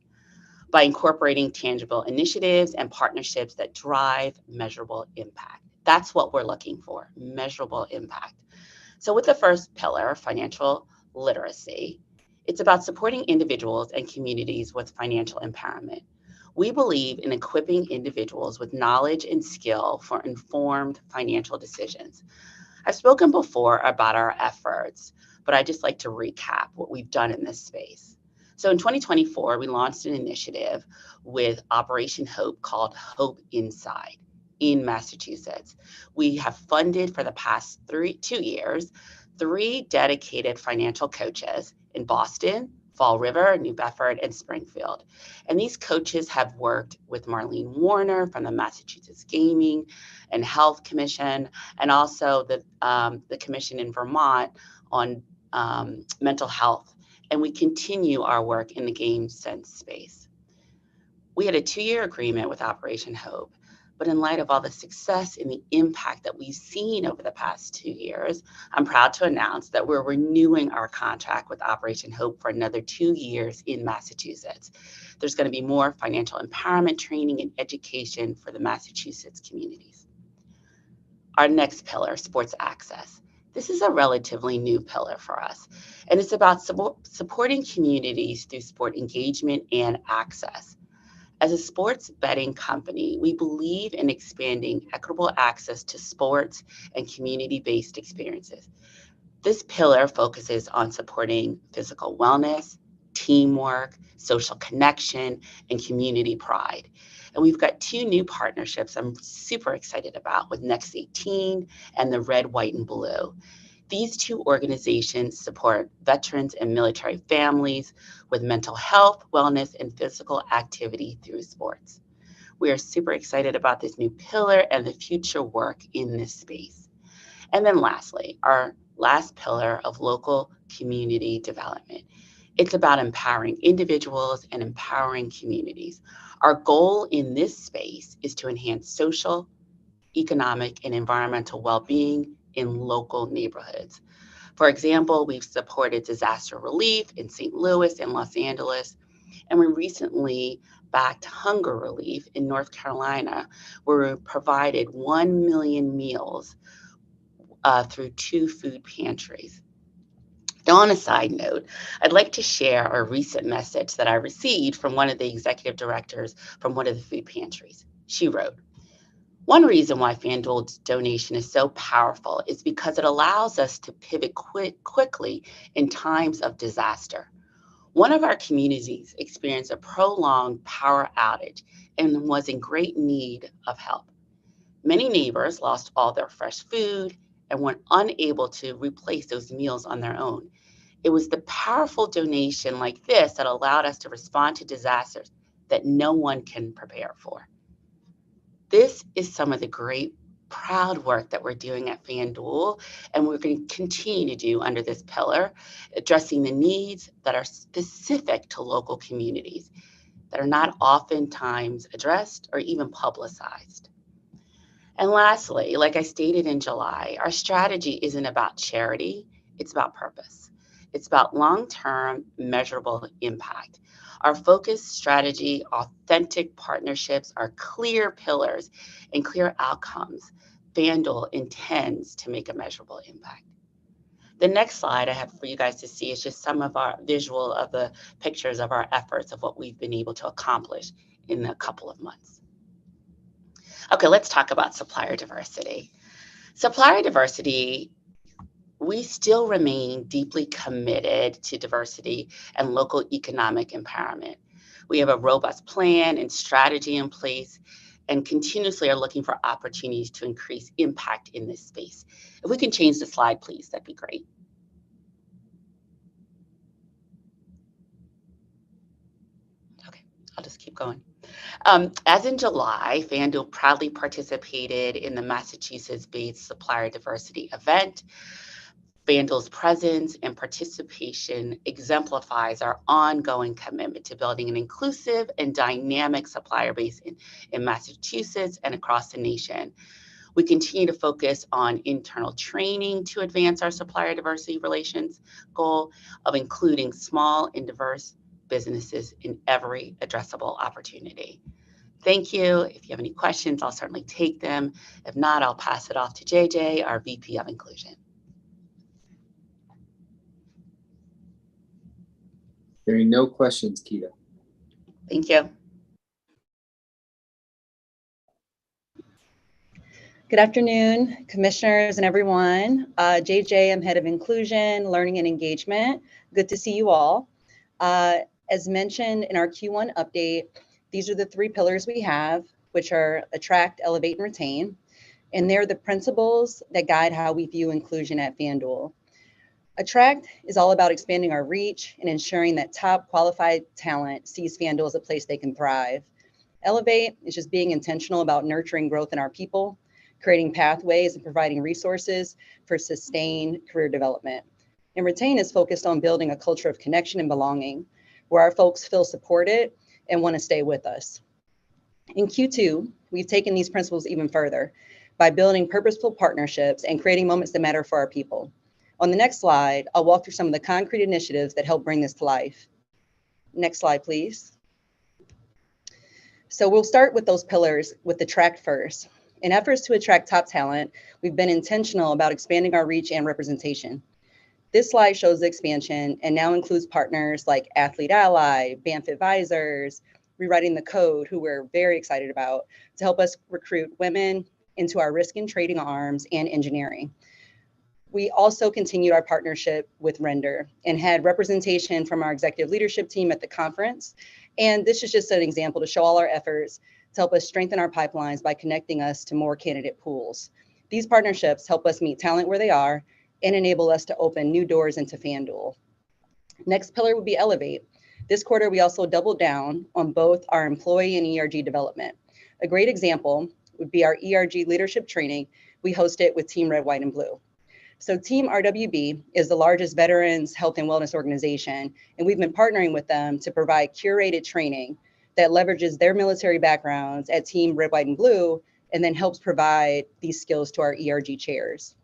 by incorporating tangible initiatives and partnerships that drive measurable impact. That's what we're looking for, measurable impact. So with the first pillar, financial literacy, it's about supporting individuals and communities with financial empowerment. We believe in equipping individuals with knowledge and skill for informed financial decisions. I've spoken before about our efforts, but I'd just like to recap what we've done in this space. So in 2024, we launched an initiative with Operation Hope called Hope Inside in Massachusetts. We have funded for the past 2 years 3 dedicated financial coaches in Boston, Fall River, New Bedford, and Springfield. And these coaches have worked with Marlene Warner from the Massachusetts Gaming and Health Commission, and also the commission in Vermont on mental health. And we continue our work in the GameSense space. We had a 2-year agreement with Operation Hope, but in light of all the success and the impact that we've seen over the past 2 years, I'm proud to announce that we're renewing our contract with Operation Hope for another 2 years in Massachusetts. There's going to be more financial empowerment training and education for the Massachusetts communities. Our next pillar, sports access. This is a relatively new pillar for us, and it's about supporting communities through sport engagement and access. As a sports betting company, we believe in expanding equitable access to sports and community-based experiences. This pillar focuses on supporting physical wellness, teamwork, social connection, and community pride. And we've got 2 new partnerships I'm super excited about with Next 18 and the Red, White, and Blue. These 2 organizations support veterans and military families with mental health, wellness, and physical activity through sports. We are super excited about this new pillar and the future work in this space. And then lastly, our last pillar of local community development. It's about empowering individuals and empowering communities. Our goal in this space is to enhance social, economic, and environmental well-being in local neighborhoods. For example, we've supported disaster relief in St. Louis and Los Angeles, and we recently backed hunger relief in North Carolina, where we provided 1 million meals through 2 food pantries. Now, on a side note, I'd like to share a recent message that I received from one of the executive directors from one of the food pantries. She wrote, "One reason why FanDuel's donation is so powerful is because it allows us to pivot quickly in times of disaster. One of our communities experienced a prolonged power outage and was in great need of help. Many neighbors lost all their fresh food and were unable to replace those meals on their own. It was the powerful donation like this that allowed us to respond to disasters that no one can prepare for." This is some of the great, proud work that we're doing at FanDuel, and we're going to continue to do under this pillar, addressing the needs that are specific to local communities that are not oftentimes addressed or even publicized. And lastly, like I stated in July, our strategy isn't about charity, it's about purpose. It's about long-term measurable impact. Our focused strategy, authentic partnerships are clear pillars and clear outcomes FanDuel intends to make a measurable impact. The next slide I have for you guys to see is just some of our visual of the pictures of our efforts of what we've been able to accomplish in a couple of months. Okay, let's talk about supplier diversity. Supplier diversity, we still remain deeply committed to diversity and local economic empowerment. We have a robust plan and strategy in place and continuously are looking for opportunities to increase impact in this space. If we can change the slide, please, that'd be great. Okay, I'll just keep going. As in July, FanDuel proudly participated in the Massachusetts-based supplier diversity event. FanDuel's presence and participation exemplifies our ongoing commitment to building an inclusive and dynamic supplier base in Massachusetts and across the nation. We continue to focus on internal training to advance our supplier diversity relations goal of including small and diverse businesses in every addressable opportunity. Thank you. If you have any questions, I'll certainly take them. If not, I'll pass it off to JJ, our VP of Inclusion. Hearing no questions, Keita. Thank you. Good afternoon, commissioners and everyone. JJ, I'm head of inclusion, learning and engagement. Good to see you all. As mentioned in our Q1 update, these are the 3 pillars we have, which are attract, elevate, and retain. And they're the principles that guide how we view inclusion at FanDuel. Attract is all about expanding our reach and ensuring that top qualified talent sees FanDuel as a place they can thrive. Elevate is just being intentional about nurturing growth in our people, creating pathways and providing resources for sustained career development. And retain is focused on building a culture of connection and belonging, where our folks feel supported and want to stay with us. In Q2, we've taken these principles even further by building purposeful partnerships and creating moments that matter for our people. On the next slide, I'll walk through some of the concrete initiatives that help bring this to life. Next slide, please. So we'll start with those pillars with attract first. In efforts to attract top talent, we've been intentional about expanding our reach and representation. This slide shows the expansion and now includes partners like Athlete Ally, Banff Advisors, Rewriting the Code, who we're very excited about, to help us recruit women into our risk and trading arms and engineering. We also continued our partnership with Render and had representation from our executive leadership team at the conference. And this is just an example to show all our efforts to help us strengthen our pipelines by connecting us to more candidate pools. These partnerships help us meet talent where they are and enable us to open new doors into FanDuel. Next pillar would be Elevate. This quarter, we also doubled down on both our employee and ERG development. A great example would be our ERG leadership training we hosted with Team Red, White, and Blue. So Team RWB is the largest veterans health and wellness organization, and we've been partnering with them to provide curated training that leverages their military backgrounds at Team Red, White, and Blue, and then helps provide these skills to our ERG chairs.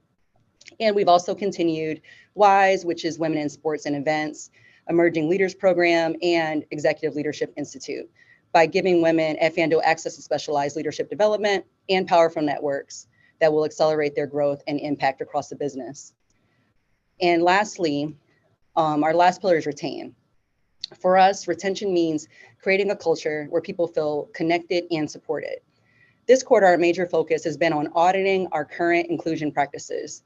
And we've also continued WISE, which is Women in Sports and Events, Emerging Leaders Program, and Executive Leadership Institute, by giving women at FanDuel access to specialized leadership development and powerful networks that will accelerate their growth and impact across the business. And lastly, our last pillar is retain. For us, retention means creating a culture where people feel connected and supported. This quarter, our major focus has been on auditing our current inclusion practices.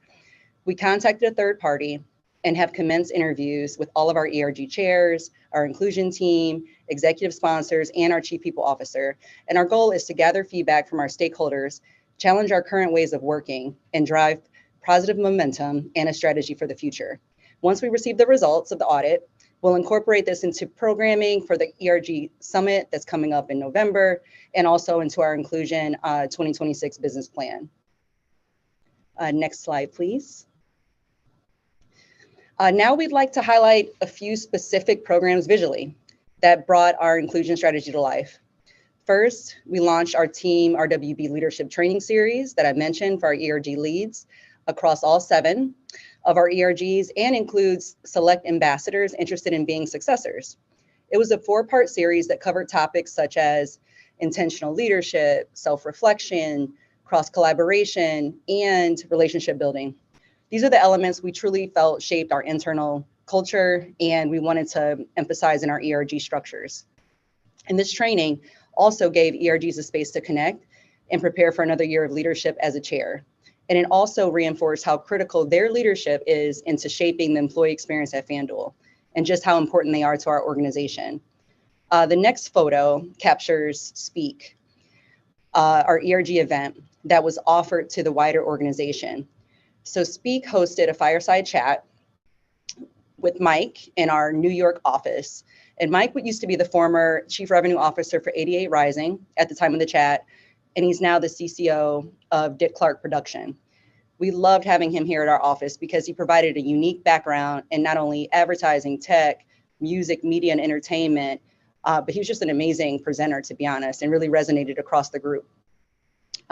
We contacted a third party and have commenced interviews with all of our ERG chairs, our inclusion team, executive sponsors, and our chief people officer. And our goal is to gather feedback from our stakeholders, challenge our current ways of working, and drive positive momentum and a strategy for the future. Once we receive the results of the audit, we'll incorporate this into programming for the ERG Summit that's coming up in November, and also into our Inclusion 2026 business plan. Next slide, please. Now we'd like to highlight a few specific programs visually that brought our inclusion strategy to life. First, we launched our Team RWB Leadership Training Series that I mentioned for our ERG leads across all 7 of our ERGs, and includes select ambassadors interested in being successors. It was a 4-part series that covered topics such as intentional leadership, self-reflection, cross-collaboration, and relationship building. These are the elements we truly felt shaped our internal culture, and we wanted to emphasize in our ERG structures. And this training also gave ERGs a space to connect and prepare for another year of leadership as a chair. And it also reinforced how critical their leadership is into shaping the employee experience at FanDuel, and just how important they are to our organization. The next photo captures Speak, our ERG event that was offered to the wider organization. So Speak hosted a fireside chat with Mike in our New York office. And Mike used to be the former Chief Revenue Officer for 88 Rising at the time of the chat, and he's now the CCO of Dick Clark Production. We loved having him here at our office because he provided a unique background in not only advertising, tech, music, media, and entertainment, but he was just an amazing presenter, to be honest, and really resonated across the group.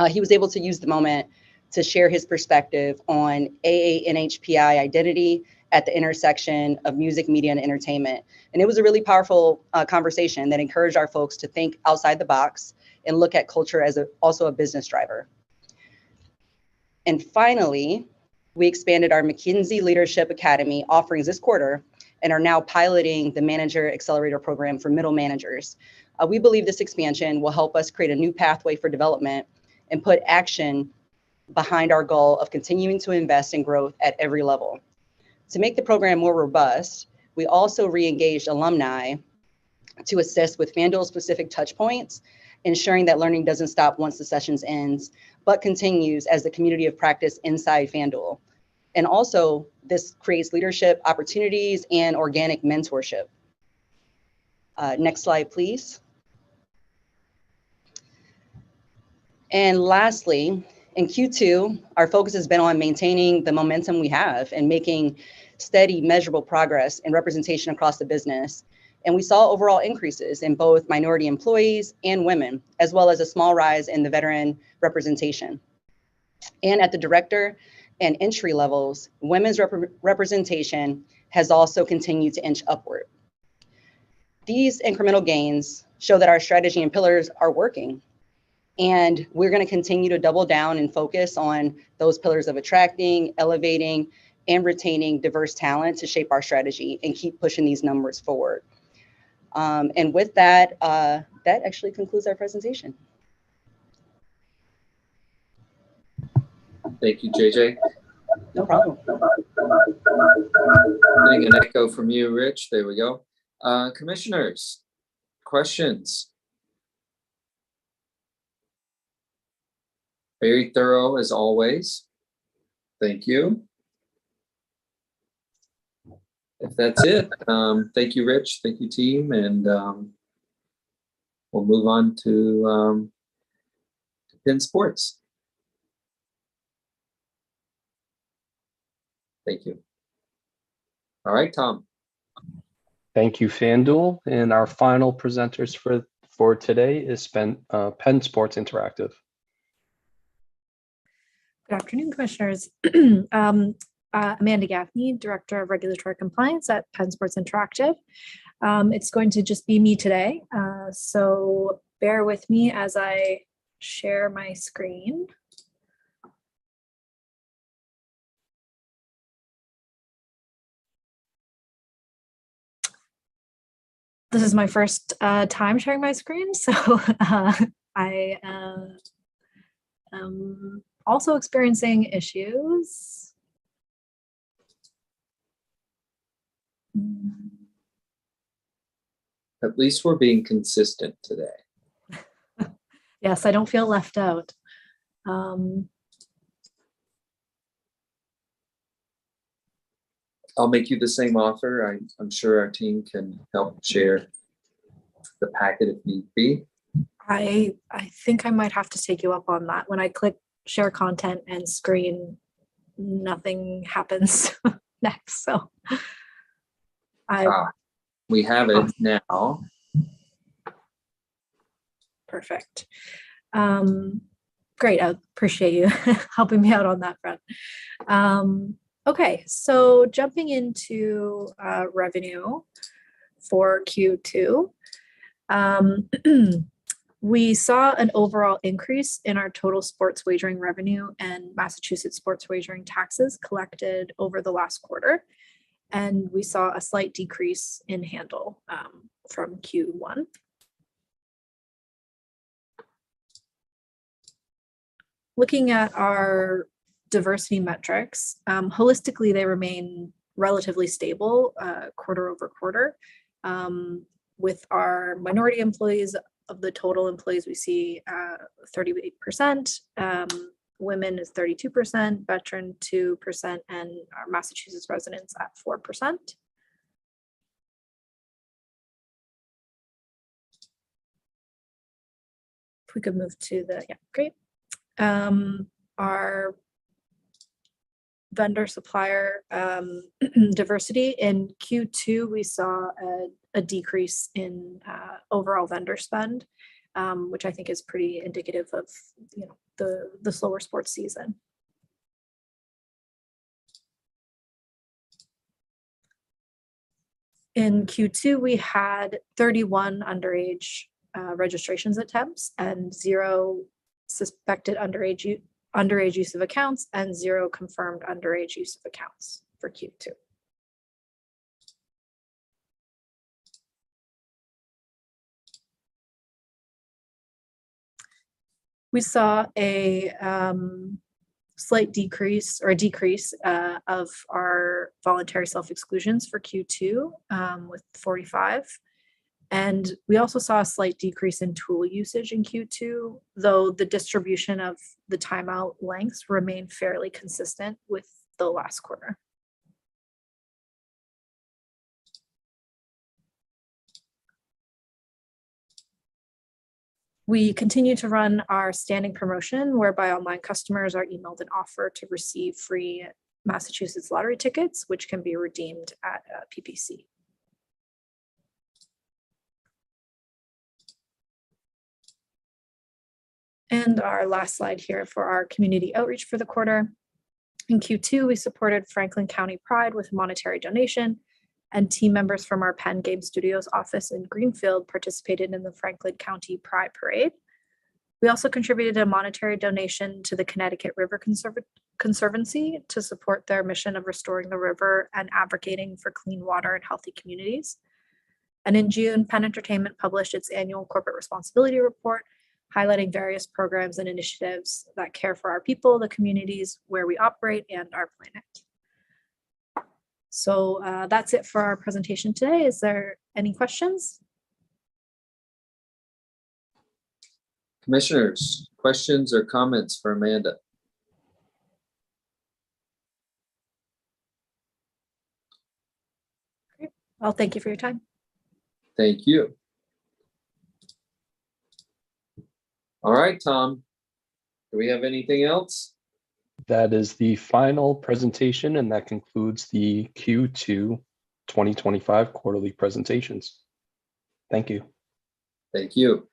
He was able to use the moment to share his perspective on AA-NHPI identity at the intersection of music, media, and entertainment. And it was a really powerful conversation that encouraged our folks to think outside the box and look at culture as also a business driver. And finally, we expanded our McKinsey Leadership Academy offerings this quarter and are now piloting the Manager Accelerator Program for middle managers. We believe this expansion will help us create a new pathway for development and put action behind our goal of continuing to invest in growth at every level. To make the program more robust, we also re-engaged alumni to assist with FanDuel-specific touch points, ensuring that learning doesn't stop once the sessions ends, but continues as the community of practice inside FanDuel. And also, this creates leadership opportunities and organic mentorship. Next slide, please. And lastly, in Q2, our focus has been on maintaining the momentum we have and making steady, measurable progress in representation across the business. And we saw overall increases in both minority employees and women, as well as a small rise in the veteran representation. And at the director and entry levels, women's representation has also continued to inch upward. These incremental gains show that our strategy and pillars are working. And we're going to continue to double down and focus on those pillars of attracting, elevating, and retaining diverse talent to shape our strategy and keep pushing these numbers forward. And with that, that actually concludes our presentation. Thank you, JJ. No problem. Getting an echo from you, Rich. There we go. Commissioners, questions? Very thorough as always. Thank you. If that's it, thank you, Rich. Thank you, team. And we'll move on to Penn Sports. Thank you. All right, Tom. Thank you, FanDuel. And our final presenters for today is Penn Sports Interactive. Good afternoon, Commissioners. Amanda Gaffney, Director of Regulatory Compliance at Penn Sports Interactive. It's going to just be me today, so bear with me as I share my screen. This is my first time sharing my screen, so I am also experiencing issues. At least we're being consistent today. Yes, I don't feel left out. I'll make you the same offer. I'm sure our team can help share the packet if need be. I think I might have to take you up on that. When I click share content and screen, nothing happens next. So we have it now. Perfect. Great. I appreciate you helping me out on that front. Okay, so jumping into revenue for Q2. We saw an overall increase in our total sports wagering revenue and Massachusetts sports wagering taxes collected over the last quarter. And we saw a slight decrease in handle from Q1. Looking at our diversity metrics, holistically, they remain relatively stable quarter over quarter. With our minority employees, of the total employees, we see 38%, women is 32%, veteran 2%, and our Massachusetts residents at 4%. If we could move to the, yeah, great. Our vendor supplier diversity in Q2, we saw a decrease in overall vendor spend, which I think is pretty indicative of the slower sports season. In Q2, we had 31 underage registrations attempts and 0 suspected underage use of accounts and 0 confirmed underage use of accounts for Q2. We saw a slight decrease or a decrease of our voluntary self-exclusions for Q2 with 45. And we also saw a slight decrease in tool usage in Q2, though the distribution of the timeout lengths remained fairly consistent with the last quarter. We continue to run our standing promotion whereby online customers are emailed an offer to receive free Massachusetts lottery tickets, which can be redeemed at PPC. And our last slide here for our community outreach for the quarter. In Q2, we supported Franklin County Pride with a monetary donation, and team members from our Penn Game Studios office in Greenfield participated in the Franklin County Pride Parade. We also contributed a monetary donation to the Connecticut River Conservancy to support their mission of restoring the river and advocating for clean water and healthy communities. And in June, Penn Entertainment published its annual corporate responsibility report, highlighting various programs and initiatives that care for our people, the communities where we operate, and our planet. So that's it for our presentation today. Is there any questions? Commissioners, questions or comments for Amanda? Great. Well, thank you for your time. Thank you. All right, Tom, do we have anything else? That is the final presentation, and that concludes the Q2 2025 quarterly presentations. Thank you. Thank you.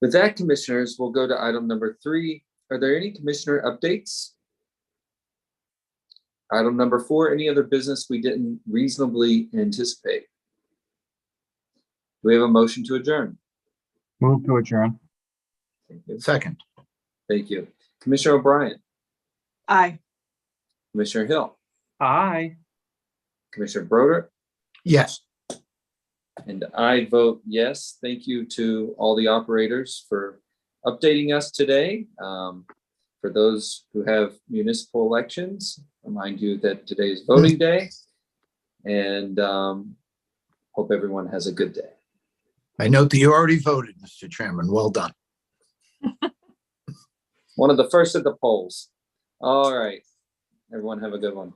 With that, commissioners, we'll go to item number 3. Are there any commissioner updates? Item number 4, any other business we didn't reasonably anticipate? Do we have a motion to adjourn? Move to adjourn. Thank you. Second. Thank you. Commissioner O'Brien, Aye. Commissioner Hill, Aye. Commissioner Broder, Yes. and I vote yes. Thank you to all the operators for updating us today. For those who have municipal elections, remind you that today is voting day, and hope everyone has a good day. I note that you already voted, Mr. Chairman. Well done. One of the first at the polls. All right. Everyone have a good one.